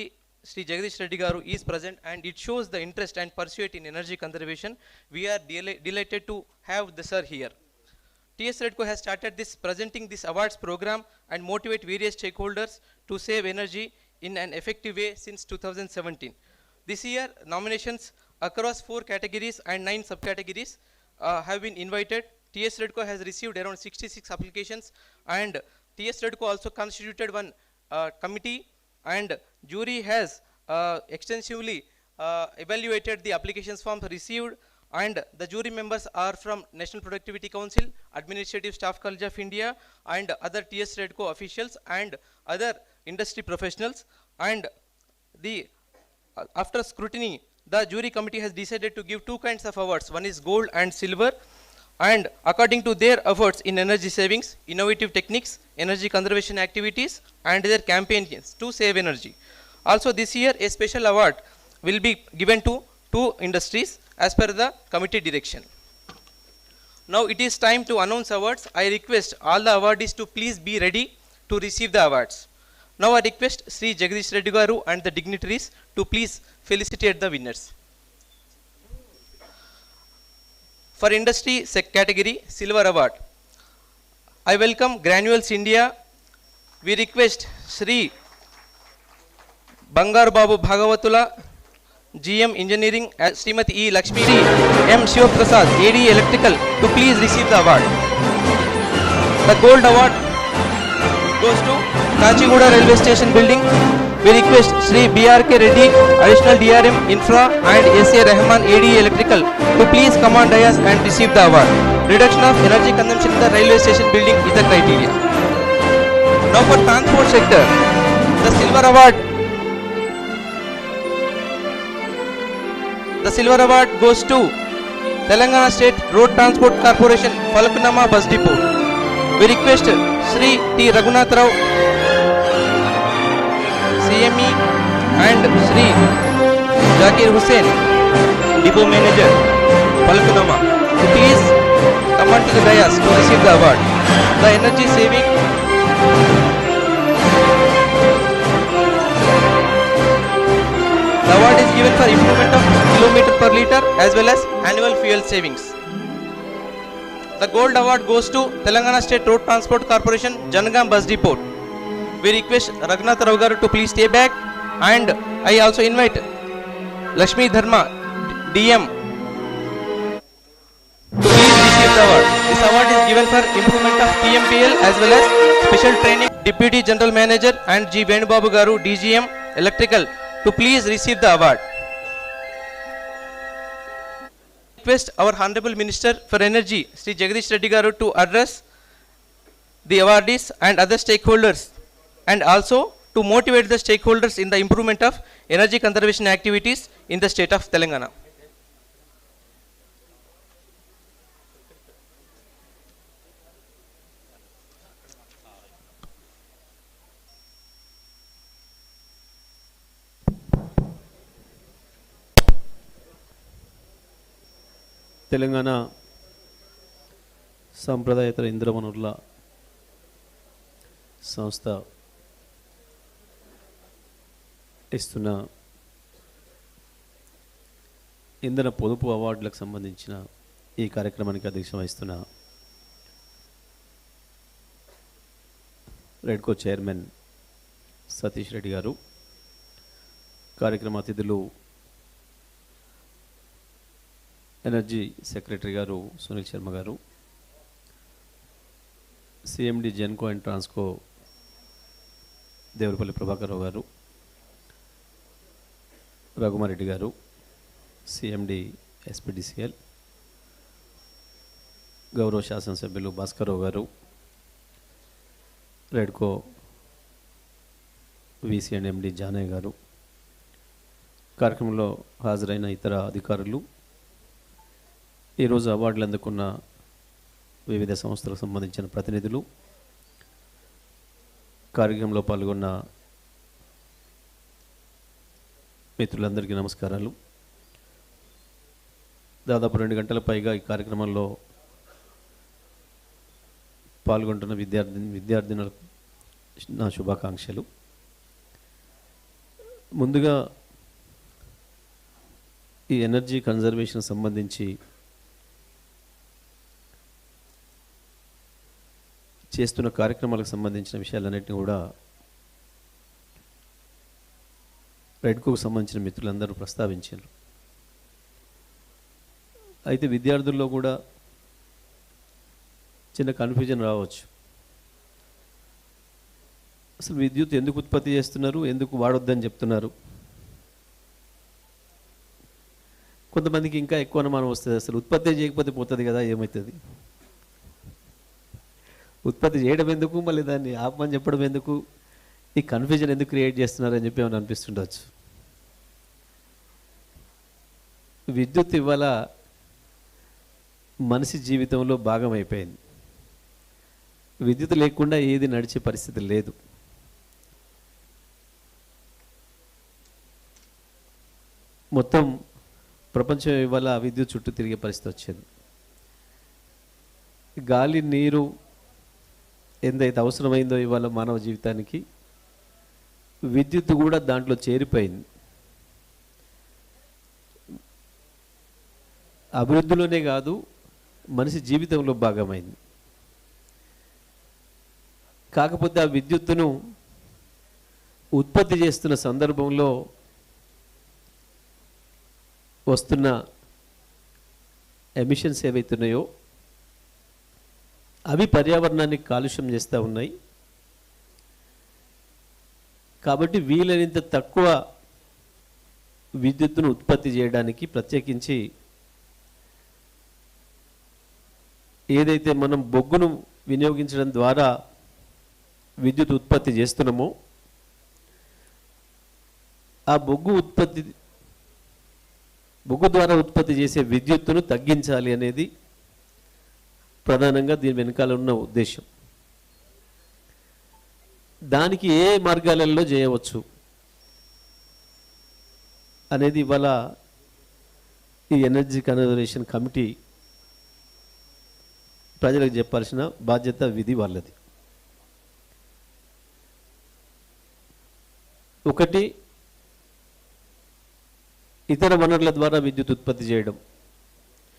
Sri Jagdish Reddy Garu is present, and it shows the interest and pursuit in energy conservation. We are delighted to have the sir here. TSREDCO has started this presenting this awards program and motivate various stakeholders to save energy in an effective way since 2017. This year, nominations across 4 categories and 9 subcategories have been invited. TSREDCO has received around 66 applications, and TSREDCO also constituted one committee, and jury has extensively evaluated the applications forms received, and the jury members are from National Productivity Council, Administrative Staff College of India, and other TSREDCO officials and other industry professionals. And after scrutiny, the jury committee has decided to give 2 kinds of awards. One is gold and silver, and according to their efforts in energy savings, innovative techniques, energy conservation activities, and their campaigns to save energy. Also this year, a special award will be given to 2 industries as per the committee direction. Now it is time to announce awards. I request all the awardees to please be ready to receive the awards. Now I request Sri Jagdish Reddy Garu and the dignitaries to please felicitate the winners. For industry category, silver award, I welcome Granules India. We request Sri Bangar Babu Bhagavatula, GM Engineering, Srimati E. Lakshmi, M. Shivaprasad, AD Electrical, to please receive the award. The gold award goes to Kachiguda Railway Station Building. We request Sri B.R.K. Reddy, Additional DRM Infra, and S.A. Rahman, AD Electrical, to please come on dais and receive the award. Reduction of energy consumption in the railway station building is the criteria. Now for transport sector, the silver award goes to Telangana State Road Transport Corporation, Mallanna Bus Depot. We request Sri T. Raghunath Rao, CME, and Sri Zakir Hussain, Depot Manager, Mallanna, to please come on to the dais to receive the award. The energy saving the award is given for improvement of kilometer per liter as well as annual fuel savings. The gold award goes to Telangana State Road Transport Corporation, Janagam Bus Depot. We request Raghunath Rao garu to please stay back, and I also invite Lakshmi Dharma, DM, to please receive the award. This award is given for improvement of TMPL as well as special training. Deputy General Manager and G. Venubabu garu, DGM, Electrical, to please receive the award. Request our Honorable Minister for Energy, Sri Jagdish Reddy garu, to address the awardees and other stakeholders, and also to motivate the stakeholders in the improvement of energy conservation activities in the state of Telangana. Telangana సాంప్రదాయేతర ఇంధన వనరుల సంస్థ ఇస్తున్న ఇంధన పొదుపు అవార్డులకు సంబంధించిన ఈ కార్యక్రమానికి అధ్యక్షత వహిస్తున్న రెడ్కో చైర్మన్ సతీష్ రెడ్డి గారు, కార్యక్రమ అతిథులు ఎనర్జీ సెక్రటరీ గారు సునీల్ శర్మ గారు, సిఎండి జెన్కో అండ్ ట్రాన్స్కో దేవరపల్లి ప్రభాకర్ రావు గారు, రఘుమారెడ్డి గారు, సిఎండి ఎస్పీడీసీఎల్, గౌరవ శాసనసభ్యులు భాస్కర్రావు గారు, REDCO VC and MD Janaiah గారు, కార్యక్రమంలో హాజరైన ఇతర అధికారులు, ఈరోజు అవార్డులు అందుకున్న వివిధ సంస్థలకు సంబంధించిన ప్రతినిధులు, కార్యక్రమంలో పాల్గొన్న మిత్రులందరికీ నమస్కారాలు. దాదాపు 2 గంటల పైగా ఈ కార్యక్రమంలో పాల్గొంటున్న విద్యార్థినులకు నా శుభాకాంక్షలు. ముందుగా ఈ ఎనర్జీ కన్జర్వేషన్ సంబంధించి చేస్తున్న కార్యక్రమాలకు సంబంధించిన విషయాలన్నింటినీ కూడా రెడ్కోకు సంబంధించిన మిత్రులందరూ ప్రస్తావించారు. అయితే విద్యార్థుల్లో కూడా చిన్న కన్ఫ్యూజన్ రావచ్చు. అసలు విద్యుత్ ఎందుకు ఉత్పత్తి చేస్తున్నారు, ఎందుకు వాడొద్దని చెప్తున్నారు? కొంతమందికి ఇంకా ఎక్కువ అనుమానం వస్తుంది, అసలు ఉత్పత్తి చేయకపోతే పోతుంది కదా, ఏమవుతుంది? ఉత్పత్తి చేయడం ఎందుకు, మళ్ళీ దాన్ని ఆపమని చెప్పడం ఎందుకు, ఈ కన్ఫ్యూజన్ ఎందుకు క్రియేట్ చేస్తున్నారని చెప్పి ఏమైనా అనిపిస్తుండొచ్చు. విద్యుత్ ఇవాళ మనిషి జీవితంలో భాగం అయిపోయింది. విద్యుత్ లేకుండా ఏది నడిచే పరిస్థితి లేదు. మొత్తం ప్రపంచం ఇవాళ విద్యుత్ చుట్టూ తిరిగే పరిస్థితి వచ్చింది. గాలి, నీరు ఎంతైతే అవసరమైందో ఇవాళ మానవ జీవితానికి, విద్యుత్ కూడా దాంట్లో చేరిపోయింది. అభివృద్ధిలోనే కాదు, మనిషి జీవితంలో భాగమైంది. కాకపోతే ఆ విద్యుత్తును ఉత్పత్తి చేస్తున్న సందర్భంలో వస్తున్న ఎమిషన్స్ ఏవైతున్నాయో అవి పర్యావరణాన్ని కాలుష్యం చేస్తూ ఉన్నాయి. కాబట్టి వీలైనంత తక్కువ విద్యుత్తును ఉత్పత్తి చేయడానికి, ప్రత్యేకించి ఏదైతే మనం బొగ్గును వినియోగించడం ద్వారా విద్యుత్ ఉత్పత్తి చేస్తున్నామో ఆ బొగ్గు ద్వారా ఉత్పత్తి చేసే విద్యుత్తును తగ్గించాలి అనేది ప్రధానంగా దీని వెనకాల ఉన్న ఉద్దేశం. దానికి ఏ మార్గాలలో చేయవచ్చు అనేది ఇవాళ ఈ ఎనర్జీ కన్జర్వేషన్ కమిటీ ప్రజలకు చెప్పాల్సిన బాధ్యత విధి వాళ్ళది. ఒకటి, ఇతర వనరుల ద్వారా విద్యుత్ ఉత్పత్తి చేయడం,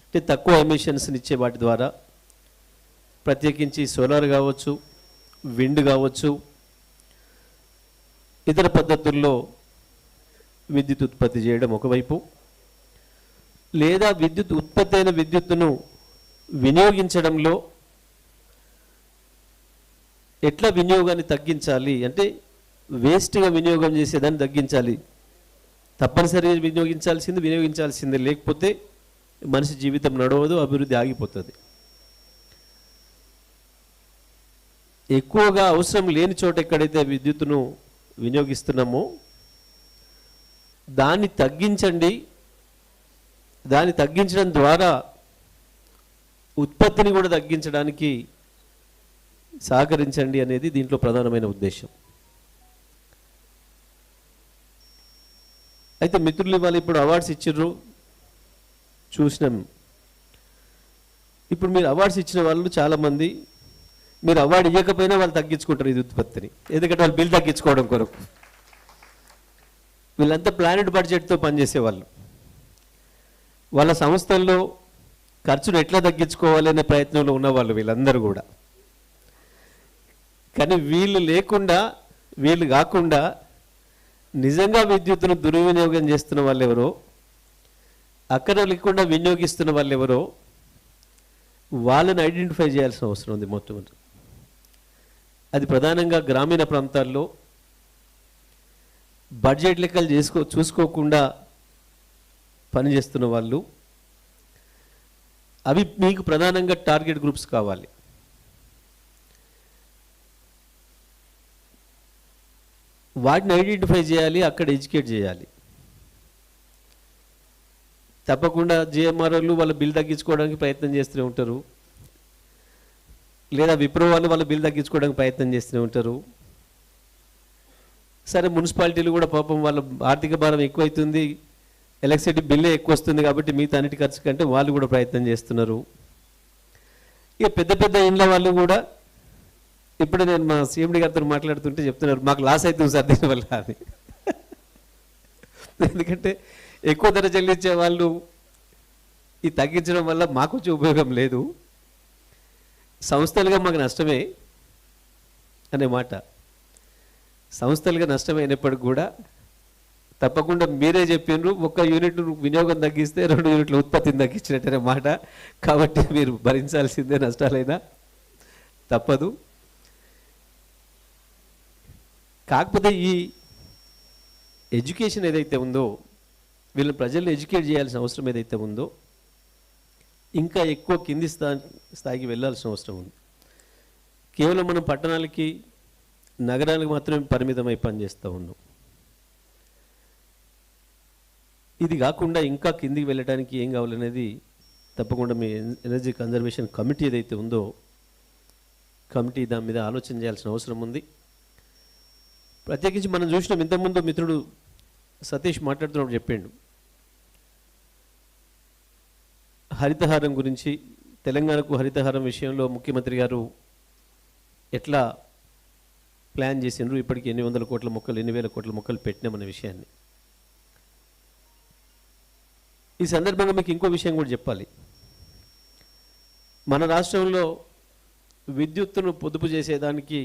అంటే తక్కువ ఎమిషన్స్ని ఇచ్చే వాటి ద్వారా, ప్రత్యేకించి సోలార్ కావచ్చు, విండ్ కావచ్చు, ఇతర పద్ధతుల్లో విద్యుత్ ఉత్పత్తి చేయడం ఒకవైపు. లేదా విద్యుత్ ఉత్పత్తి అయిన విద్యుత్తును వినియోగించడంలో ఎట్లా వినియోగాన్ని తగ్గించాలి, అంటే వేస్ట్గా వినియోగం చేసేదాన్ని తగ్గించాలి. తప్పనిసరిగా వినియోగించాల్సిందే, లేకపోతే మనిషి జీవితం నడవదు, అభివృద్ధి ఆగిపోతుంది. ఎక్కువగా అవసరం లేని చోట ఎక్కడైతే విద్యుత్తును వినియోగిస్తున్నామో దాన్ని తగ్గించండి. దాన్ని తగ్గించడం ద్వారా ఉత్పత్తిని కూడా తగ్గించడానికి సహకరించండి అనేది దీంట్లో ప్రధానమైన ఉద్దేశం. అయితే మిత్రులు ఇవాళ ఇప్పుడు అవార్డ్స్ ఇచ్చిర్రు, చూసినాం. ఇప్పుడు మీరు అవార్డ్స్ ఇచ్చిన వాళ్ళు చాలామంది, మీరు అవార్డు ఇవ్వకపోయినా వాళ్ళు తగ్గించుకుంటారు ఇది ఉత్పత్తిని, ఎందుకంటే వాళ్ళు బిల్ తగ్గించుకోవడం కొరకు. వీళ్ళంతా ప్లానెడ్ బడ్జెట్తో పనిచేసేవాళ్ళు. వాళ్ళ సంస్థల్లో ఖర్చును ఎట్లా తగ్గించుకోవాలి అనే ప్రయత్నంలో ఉన్నవాళ్ళు వీళ్ళందరూ కూడా. కానీ వీళ్ళు కాకుండా నిజంగా విద్యుత్తును దుర్వినియోగం చేస్తున్న వాళ్ళు ఎవరో, అక్కడ లేకుండా వినియోగిస్తున్న వాళ్ళు ఎవరో వాళ్ళని ఐడెంటిఫై చేయాల్సిన అవసరం ఉంది మొట్టమొదటి. అది ప్రధానంగా గ్రామీణ ప్రాంతాల్లో బడ్జెట్ లెక్కలు చూసుకోకుండా పనిచేస్తున్న వాళ్ళు. అవి మీకు ప్రధానంగా టార్గెట్ గ్రూప్స్ కావాలి. వాటిని ఐడెంటిఫై చేయాలి, అక్కడ ఎడ్యుకేట్ చేయాలి. తప్పకుండా జిఎంఆర్ఓలు వాళ్ళ బిల్ తగ్గించుకోవడానికి ప్రయత్నం చేస్తూనే ఉంటారు, లేదా విప్రో వాళ్ళు వాళ్ళ బిల్ తగ్గించుకోవడానికి ప్రయత్నం చేస్తూనే ఉంటారు. సరే, మున్సిపాలిటీలు కూడా పాపం వాళ్ళ ఆర్థిక భారం ఎక్కువైతుంది, ఎలక్ట్రిసిటీ బిల్లే ఎక్కువ వస్తుంది కాబట్టి మిగతా అన్నిటి ఖర్చు కంటే వాళ్ళు కూడా ప్రయత్నం చేస్తున్నారు. ఇక పెద్ద పెద్ద ఇండ్ల వాళ్ళు కూడా, ఇప్పుడు నేను మా సీఎండి గారితో మాట్లాడుతుంటే చెప్తున్నారు, మాకు లాస్ అవుతుంది సార్ దీనివల్ల అని. ఎందుకంటే ఎక్కువ ధర చెల్లించే వాళ్ళు ఈ తగ్గించడం వల్ల మాకు వచ్చే ఉపయోగం లేదు, సంస్థలుగా మాకు నష్టమే అనే మాట. సంస్థలుగా నష్టమైనప్పటికి కూడా తప్పకుండా మీరే చెప్పినారు, 1 యూనిట్ వినియోగం తగ్గిస్తే 2 యూనిట్ల ఉత్పత్తిని తగ్గించినట్టనే మాట. కాబట్టి మీరు భరించాల్సిందే, నష్టాలైనా తప్పదు. కాకపోతే ఈ ఎడ్యుకేషన్ ఏదైతే ఉందో, వీళ్ళని ప్రజల్ని ఎడ్యుకేట్ చేయాల్సిన అవసరం ఏదైతే ఉందో, ఇంకా ఎక్కువ కింది స్థాయికి వెళ్ళాల్సిన అవసరం ఉంది. కేవలం మనం పట్టణాలకి, నగరాలకు మాత్రమే పరిమితమై పనిచేస్తూ ఉన్నాం. ఇది కాకుండా ఇంకా కిందికి వెళ్ళడానికి ఏం కావాలనేది తప్పకుండా మీ ఎనర్జీ కన్జర్వేషన్ కమిటీ ఏదైతే ఉందో, కమిటీ దాని మీద ఆలోచన చేయాల్సిన అవసరం ఉంది. ప్రత్యేకించి మనం చూసినాం, ఇంతకుముందు మిత్రుడు సతీష్ మాట్లాడుతున్నప్పుడు చెప్పిండు, హరితహారం గురించి. తెలంగాణకు హరితహారం విషయంలో ముఖ్యమంత్రి గారు ఎట్లా ప్లాన్ చేసిండ్రు, ఇప్పటికి 800 కోట్ల మొక్కలు 8,000 కోట్ల మొక్కలు పెట్టినామనే విషయాన్ని. ఈ సందర్భంగా మీకు ఇంకో విషయం కూడా చెప్పాలి. మన రాష్ట్రంలో విద్యుత్తును పొదుపు చేసేదానికి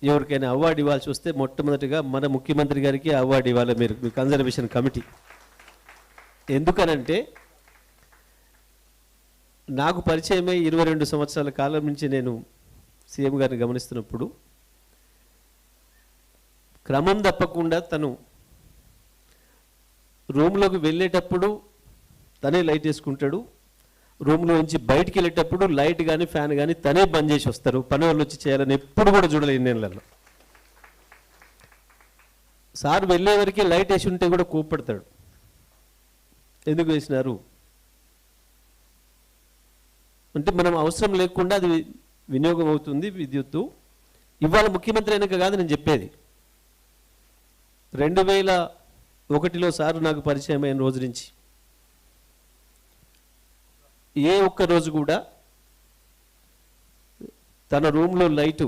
ఎవరికైనా అవార్డు ఇవ్వాల్సి వస్తే మొట్టమొదటిగా మన ముఖ్యమంత్రి గారికి అవార్డు ఇవ్వాలి మీరు, మీ కన్జర్వేషన్ కమిటీ. ఎందుకనంటే నాకు పరిచయమై 22 సంవత్సరాల కాలం నుంచి నేను సీఎం గారిని గమనిస్తున్నప్పుడు క్రమం తప్పకుండా తను రూమ్లోకి వెళ్ళేటప్పుడు తనే లైట్ వేసుకుంటాడు, రూమ్లో నుంచి బయటికి వెళ్ళేటప్పుడు లైట్ కానీ ఫ్యాన్ కానీ తనే బంద్ చేసి వస్తారు. పని వాళ్ళు వచ్చి చేయాలని ఎప్పుడు కూడా చూడలేదు ఇన్నేళ్ళలో. సార్ వెళ్ళే వరకు లైట్ వేసి ఉంటే కూడా కోప్పడతాడు, ఎందుకు వేసినారు అంటే. మనం అవసరం లేకుండా అది వినియోగం అవుతుంది విద్యుత్తు. ఇవాళ ముఖ్యమంత్రి అయినాక కాదు నేను చెప్పేది, 2001లో సార్ నాకు పరిచయం అయిన రోజు నుంచి ఏ ఒక్క రోజు కూడా తన రూమ్లో లైటు,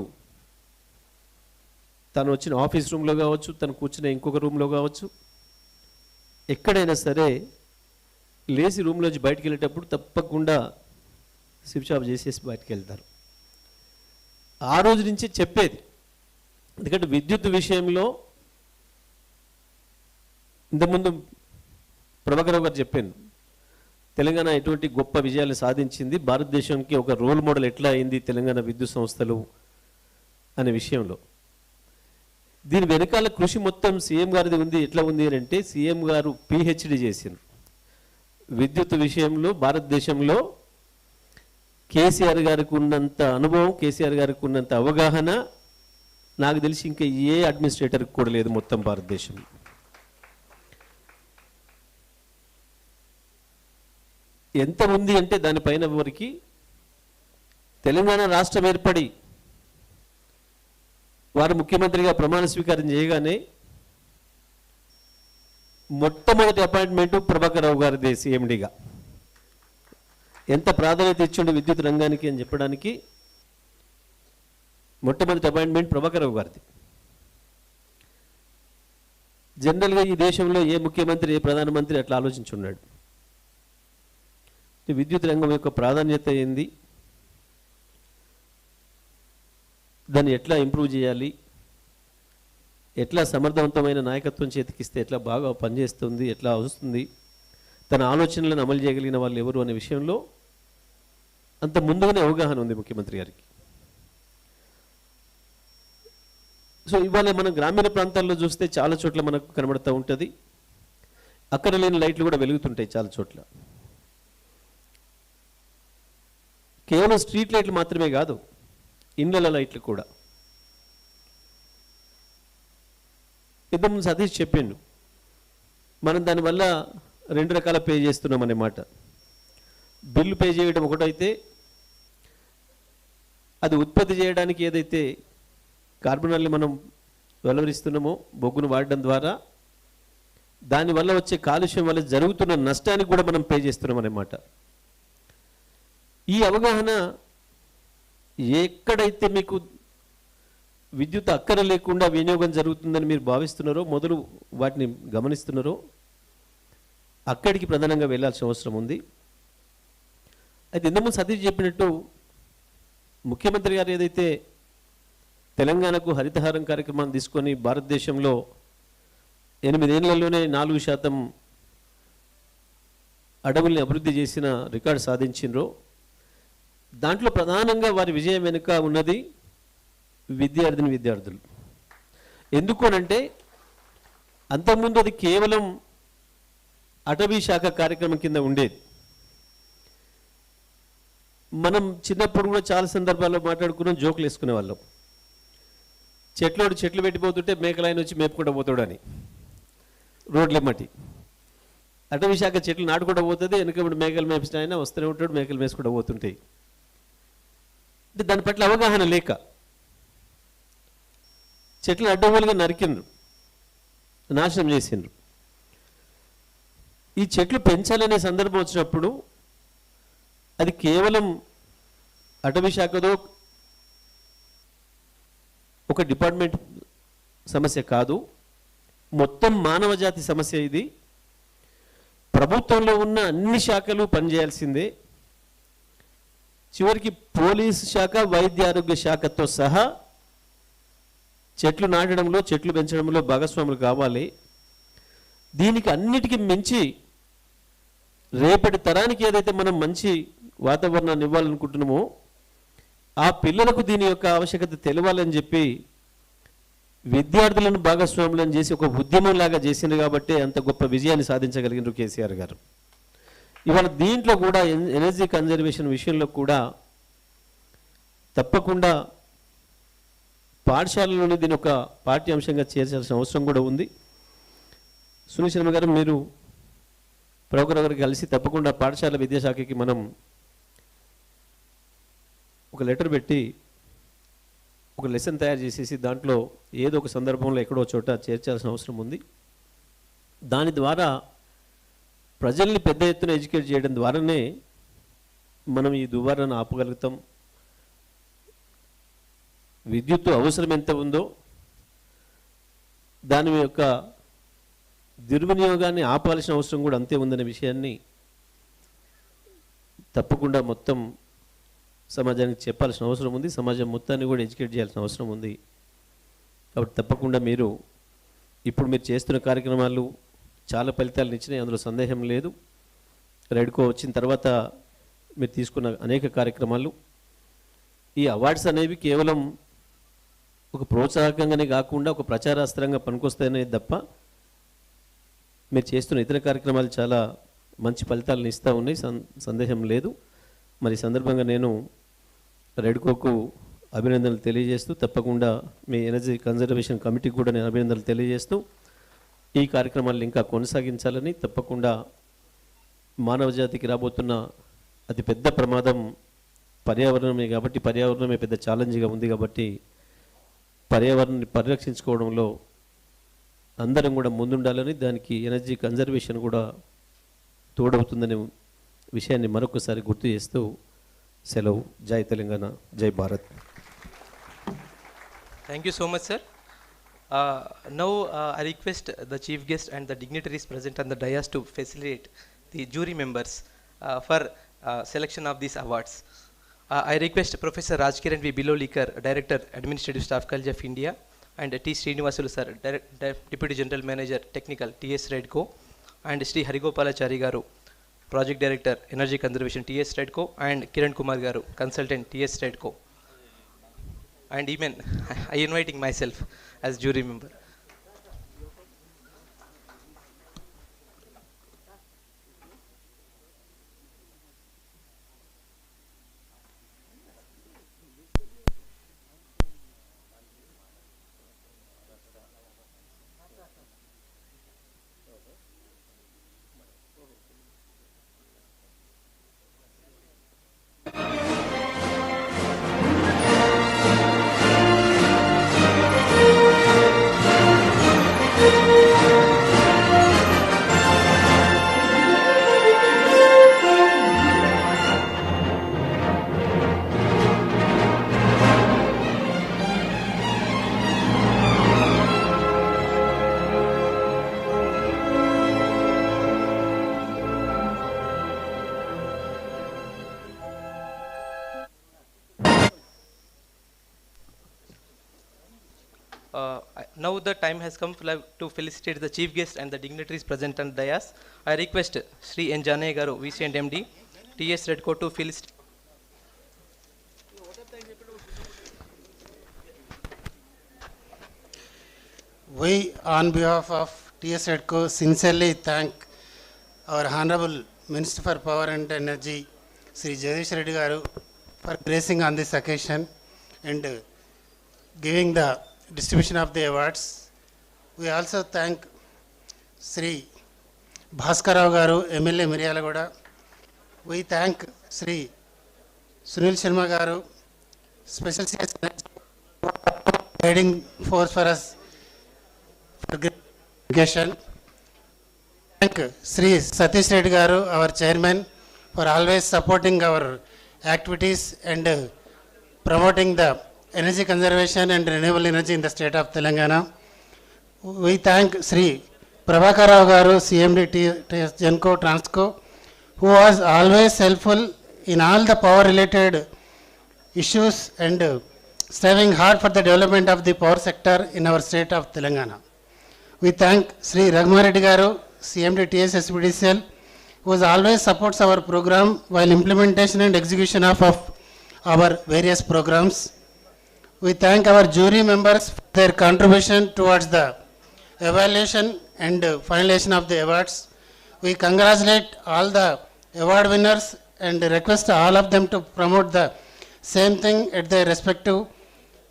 తను వచ్చిన ఆఫీస్ రూమ్లో కావచ్చు, తను కూర్చున్న ఇంకొక రూమ్లో కావచ్చు, ఎక్కడైనా సరే లేచి రూమ్లోంచి బయటికి వెళ్ళేటప్పుడు తప్పకుండా స్విచ్ ఆఫ్ చేసేసి బయటికి వెళ్తారు. ఆ రోజు నుంచి చెప్పేది, ఎందుకంటే విద్యుత్ విషయంలో ఇంతకుముందు ప్రభాకర్ గారు చెప్పాను, తెలంగాణ ఎటువంటి గొప్ప విజయాలు సాధించింది, భారతదేశానికి ఒక రోల్ మోడల్ ఎట్లా అయింది తెలంగాణ విద్యుత్ సంస్థలు అనే విషయంలో. దీని వెనకాల కృషి మొత్తం సీఎం గారిది ఉంది. ఎట్లా ఉంది అని అంటే, సీఎం గారు పిహెచ్డి చేసిండ్రు విద్యుత్ విషయంలో. భారతదేశంలో కేసీఆర్ గారికి ఉన్నంత అనుభవం, కేసీఆర్ గారికి ఉన్నంత అవగాహన నాకు తెలిసి ఇంకా ఏ అడ్మినిస్ట్రేటర్కి కూడా లేదు మొత్తం భారతదేశంలో. ఎంత ఉంది అంటే దానిపైన వరకు తెలంగాణ రాష్ట్రం ఏర్పడి వారు ముఖ్యమంత్రిగా ప్రమాణ స్వీకారం చేయగానే మొట్టమొదటి అపాయింట్మెంటు ప్రభాకర్ రావు గారిదే సీఎండీగా. ఎంత ప్రాధాన్యత ఇచ్చిండు విద్యుత్ రంగానికి అని చెప్పడానికి మొట్టమొదటి అపాయింట్మెంట్ ప్రభాకర్ రావు గారిది. జనరల్గా ఈ దేశంలో ఏ ముఖ్యమంత్రి, ఏ ప్రధానమంత్రి అట్లా ఆలోచించున్నాడు. విద్యుత్ రంగం యొక్క ప్రాధాన్యత ఏంది, దాన్ని ఎట్లా ఇంప్రూవ్ చేయాలి, ఎట్లా సమర్థవంతమైన నాయకత్వం చేతికిస్తే ఎట్లా బాగా పనిచేస్తుంది, ఎట్లా వస్తుంది, తన ఆలోచనలను అమలు చేయగలిగిన వాళ్ళు ఎవరు అనే విషయంలో అంత ముందుగానే అవగాహన ఉంది ముఖ్యమంత్రి గారికి. సో ఇవాళ మనం గ్రామీణ ప్రాంతాల్లో చూస్తే చాలా చోట్ల మనకు కనబడుతూ ఉంటుంది, అక్కడ లేని లైట్లు కూడా వెలుగుతుంటాయి చాలా చోట్ల. కేవలం స్ట్రీట్ లైట్లు మాత్రమే కాదు, ఇండ్ల లైట్లు కూడా. ఇంతకుముందు సతీష్ చెప్పిండు, మనం దానివల్ల 2 రకాల పే చేస్తున్నాం అనే మాట. బిల్లు పే చేయడం ఒకటైతే, అది ఉత్పత్తి చేయడానికి ఏదైతే కార్బనాల్ని మనం వెలువరిస్తున్నామో బొగ్గును వాడడం ద్వారా, దానివల్ల వచ్చే కాలుష్యం వల్ల జరుగుతున్న నష్టానికి కూడా మనం పే చేస్తున్నాం అన్నమాట. ఈ అవగాహన ఎక్కడైతే మీకు విద్యుత్ అక్కర లేకుండా వినియోగం జరుగుతుందని మీరు భావిస్తున్నారో, మొదలు వాటిని గమనిస్తున్నారో, అక్కడికి ప్రధానంగా వెళ్ళాల్సిన అవసరం ఉంది. అయితే ఇంతకుముందు సతీష్ చెప్పినట్టు ముఖ్యమంత్రి గారు ఏదైతే తెలంగాణకు హరితహారం కార్యక్రమాన్ని తీసుకొని భారతదేశంలో 8 ఏళ్లలోనే 4% అడవుల్ని అభివృద్ధి చేసిన రికార్డు సాధించిండ్రో, దాంట్లో ప్రధానంగా వారి విజయం వెనుక ఉన్నది విద్యార్థులు. ఎందుకు అనంటే, అంతకుముందు అది కేవలం అటవీ శాఖ కార్యక్రమం కింద ఉండేది. మనం చిన్నప్పుడు కూడా చాలా సందర్భాల్లో మాట్లాడుకున్నాం, జోకులు వేసుకునే వాళ్ళం. చెట్లు పెట్టిపోతుంటే మేకలైన వచ్చి మేపుకుండా పోతాడని రోడ్లెమ్మటి. అటవీ శాఖ చెట్లు నాటుకుండా పోతుంది, వెనుకబడి మేకలు మేపిన ఆయన వస్తూనే ఉంటాడు, మేకలు మేసుకుండా పోతుంటాయి. దాని పట్ల అవగాహన లేక చెట్లు అడ్డగోలుగా నరికిండ్రు, నాశనం చేసిండ్రు. ఈ చెట్లు పెంచాలనే సందర్భం వచ్చినప్పుడు అది కేవలం అటవీ శాఖదో ఒక డిపార్ట్మెంట్ సమస్య కాదు, మొత్తం మానవ జాతి సమస్య ఇది. ప్రభుత్వంలో ఉన్న అన్ని శాఖలు పనిచేయాల్సిందే. చివరికి పోలీసు శాఖ, వైద్య ఆరోగ్య శాఖతో సహా చెట్లు నాటడంలో, చెట్లు పెంచడంలో భాగస్వాములు కావాలి. దీనికి అన్నిటికీ మించి రేపటి తరానికి ఏదైతే మనం మంచి వాతావరణాన్ని ఇవ్వాలనుకుంటున్నామో, ఆ పిల్లలకు దీని యొక్క ఆవశ్యకత తెలవాలని చెప్పి విద్యార్థులను భాగస్వాములను చేసి ఒక ఉద్యమంలాగా చేసింది. కాబట్టి అంత గొప్ప విజయాన్ని సాధించగలిగినారు కేసీఆర్ గారు. ఇవాళ దీంట్లో కూడా ఎనర్జీ కన్జర్వేషన్ విషయంలో కూడా తప్పకుండా పాఠశాలలోనే దీని ఒక పాఠ్యాంశంగా చేర్చాల్సిన అవసరం కూడా ఉంది. సునీల్ శర్మ గారు, మీరు ప్రభాకర్ గారికి కలిసి తప్పకుండా పాఠశాల విద్యాశాఖకి మనం ఒక లెటర్ పెట్టి ఒక లెసన్ తయారు చేసేసి దాంట్లో ఏదో ఒక సందర్భంలో ఎక్కడో చోట చేర్చాల్సిన అవసరం ఉంది. దాని ద్వారా ప్రజల్ని పెద్ద ఎత్తున ఎడ్యుకేట్ చేయడం ద్వారానే మనం ఈ దుబారాను ఆపగలుగుతాం. విద్యుత్తు అవసరం ఎంత ఉందో దాని యొక్క దుర్వినియోగాన్ని ఆపాల్సిన అవసరం కూడా అంతే ఉందనే విషయాన్ని తప్పకుండా మొత్తం సమాజానికి చెప్పాల్సిన అవసరం ఉంది. సమాజం మొత్తాన్ని కూడా ఎడ్యుకేట్ చేయాల్సిన అవసరం ఉంది. కాబట్టి తప్పకుండా మీరు ఇప్పుడు మీరు చేస్తున్న కార్యక్రమాలు చాలా ఫలితాలను ఇచ్చినాయి, అందులో సందేహం లేదు. రెడ్కో వచ్చిన తర్వాత మీరు తీసుకున్న అనేక కార్యక్రమాలు, ఈ అవార్డ్స్ అనేవి కేవలం ఒక ప్రోత్సాహకంగానే కాకుండా ఒక ప్రచారాస్త్రంగా పనికొస్తాయనేది తప్ప మీరు చేస్తున్న ఇతర కార్యక్రమాలు చాలా మంచి ఫలితాలను ఇస్తూ ఉన్నాయి, సందేహం లేదు. మరి సందర్భంగా నేను రెడ్కోకు అభినందనలు తెలియజేస్తూ, తప్పకుండా మీ ఎనర్జీ కన్జర్వేషన్ కమిటీకి కూడా నేను అభినందనలు తెలియజేస్తూ ఈ కార్యక్రమాలను ఇంకా కొనసాగించాలని, తప్పకుండా మానవ జాతికి రాబోతున్న అతిపెద్ద ప్రమాదం పర్యావరణమే కాబట్టి పర్యావరణమే పెద్ద ఛాలెంజ్గా ఉంది కాబట్టి పర్యావరణాన్ని పరిరక్షించుకోవడంలో అందరం కూడా ముందుండాలని, దానికి ఎనర్జీ కన్జర్వేషన్ కూడా తోడవుతుందనే విషయాన్ని మరొకసారి గుర్తు చేస్తూ సెలవు. జై తెలంగాణ, జై Bharat. Thank you so much, sir. Now I request the chief guest and the dignitaries present on the dais to facilitate the jury members for selection of these awards. I request Professor Rajkiran V. Bilolekar, Director, Administrative Staff College of India, and T. Srinivasulu sir, Deputy General Manager, Technical, TSREDCO, and Sri Harigopalachari garu, Project Director, Energy Conservation, TSREDCO, and Kiran Kumar garu, Consultant, TSREDCO. And even I inviting myself as jury member. Now the time has come to felicitate the chief guest and the dignitaries present on the dais. I request Sri N. Janaya garu, VC and MD, TSREDCO to felicitate. We, on behalf of TSREDCO, sincerely thank our Honorable Minister for Power and Energy, Sri Jagdish Reddy garu, for gracing on this occasion and giving the distribution of the awards. We also thank Sri Bhaskarrao garu, MLA Miryalagoda. We thank Sri Sunil Sharma garu, Special CS guiding force for us for great education. Thank Sri Satish Reddy garu, our chairman, for always supporting our activities and promoting the energy conservation and renewable energy in the state of Telangana. We thank Sri Prabhakar Rao garu, CMD Genco Transco, who was always helpful in all the power related issues and striving hard for the development of the power sector in our state of Telangana. We thank Sri Raghumareddy garu, CMD TSSPDCL, who always supports our program while implementation and execution of our various programs. We thank our jury members for their contribution towards the evaluation and finalization of the awards. We congratulate all the award winners and request all of them to promote the same thing at their respective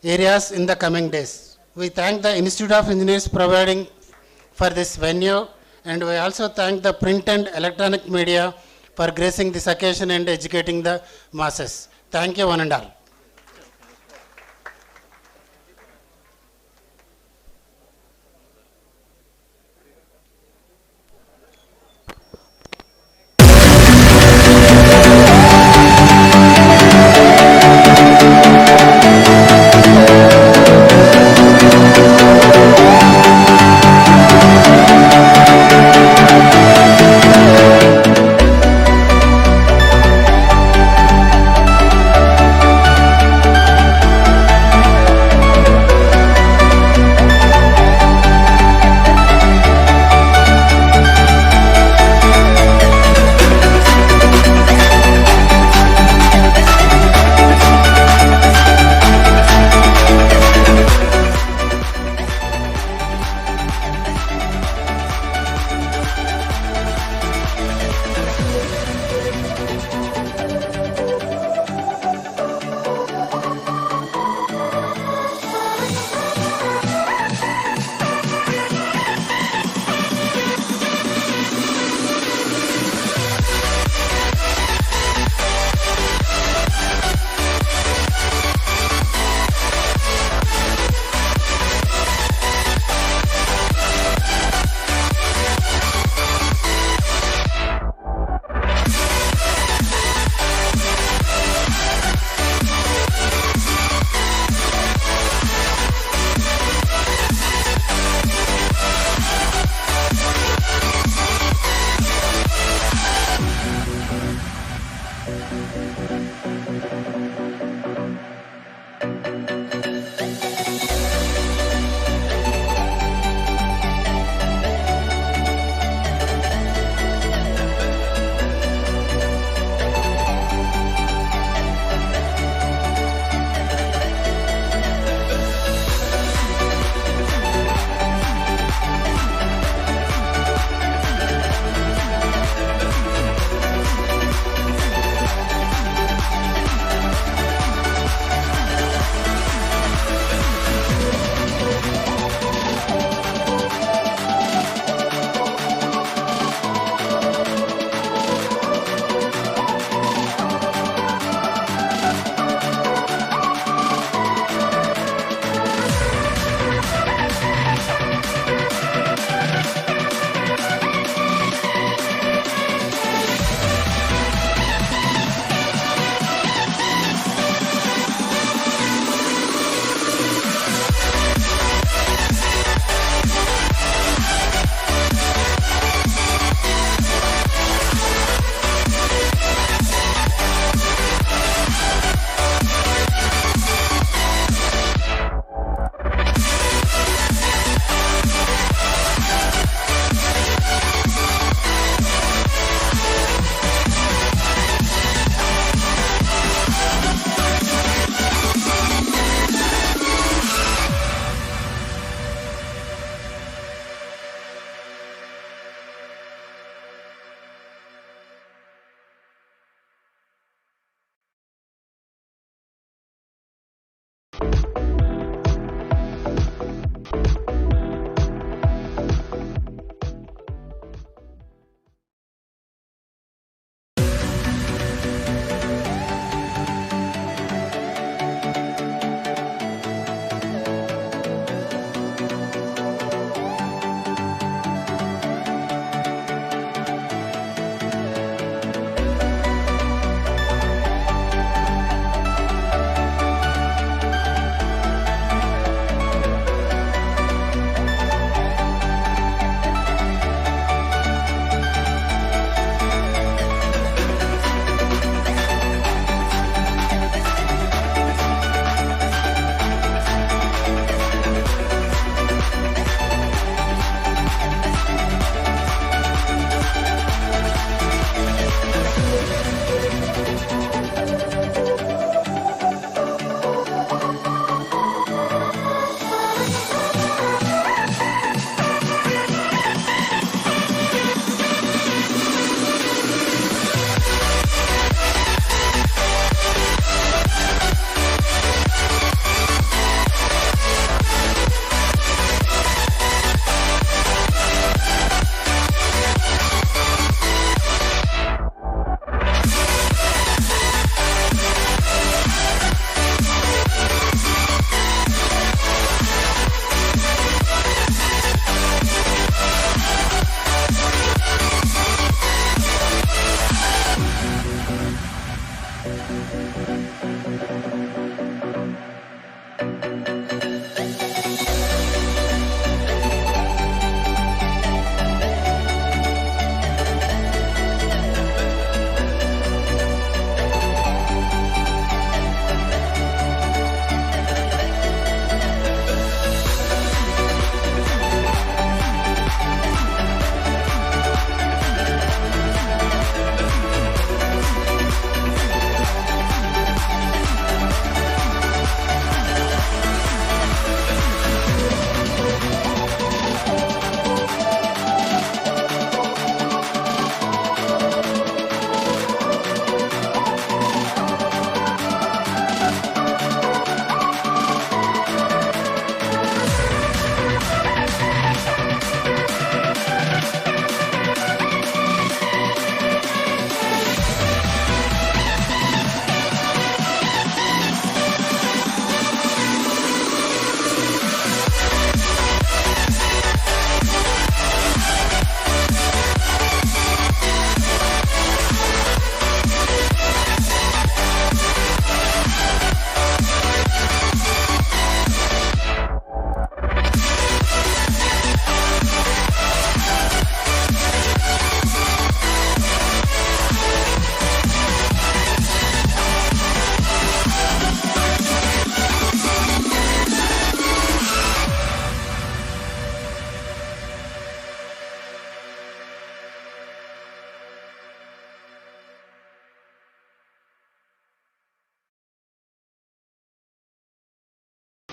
areas in the coming days. We thank the Institute of Engineers providing for this venue, and we also thank the print and electronic media for gracing this occasion and educating the masses. Thank you one and all.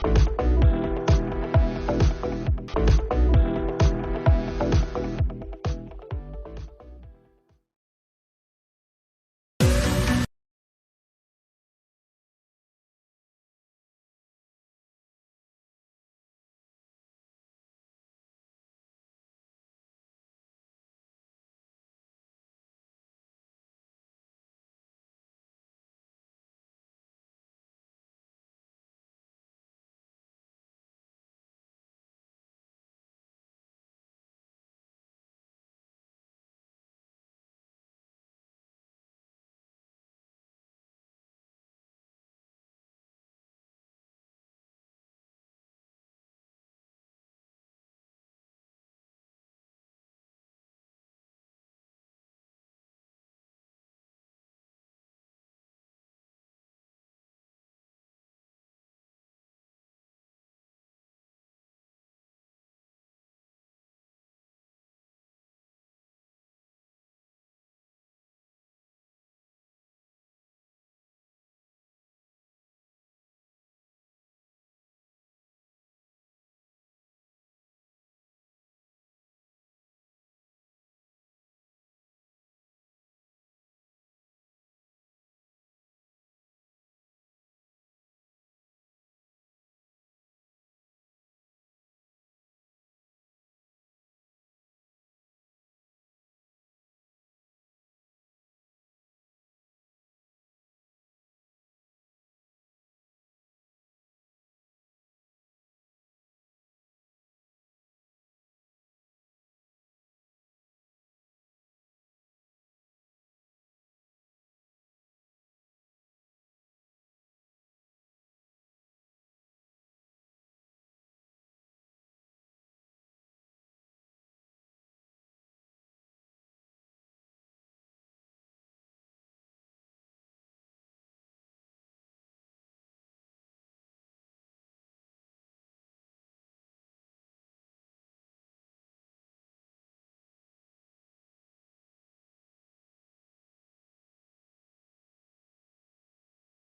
Thank you.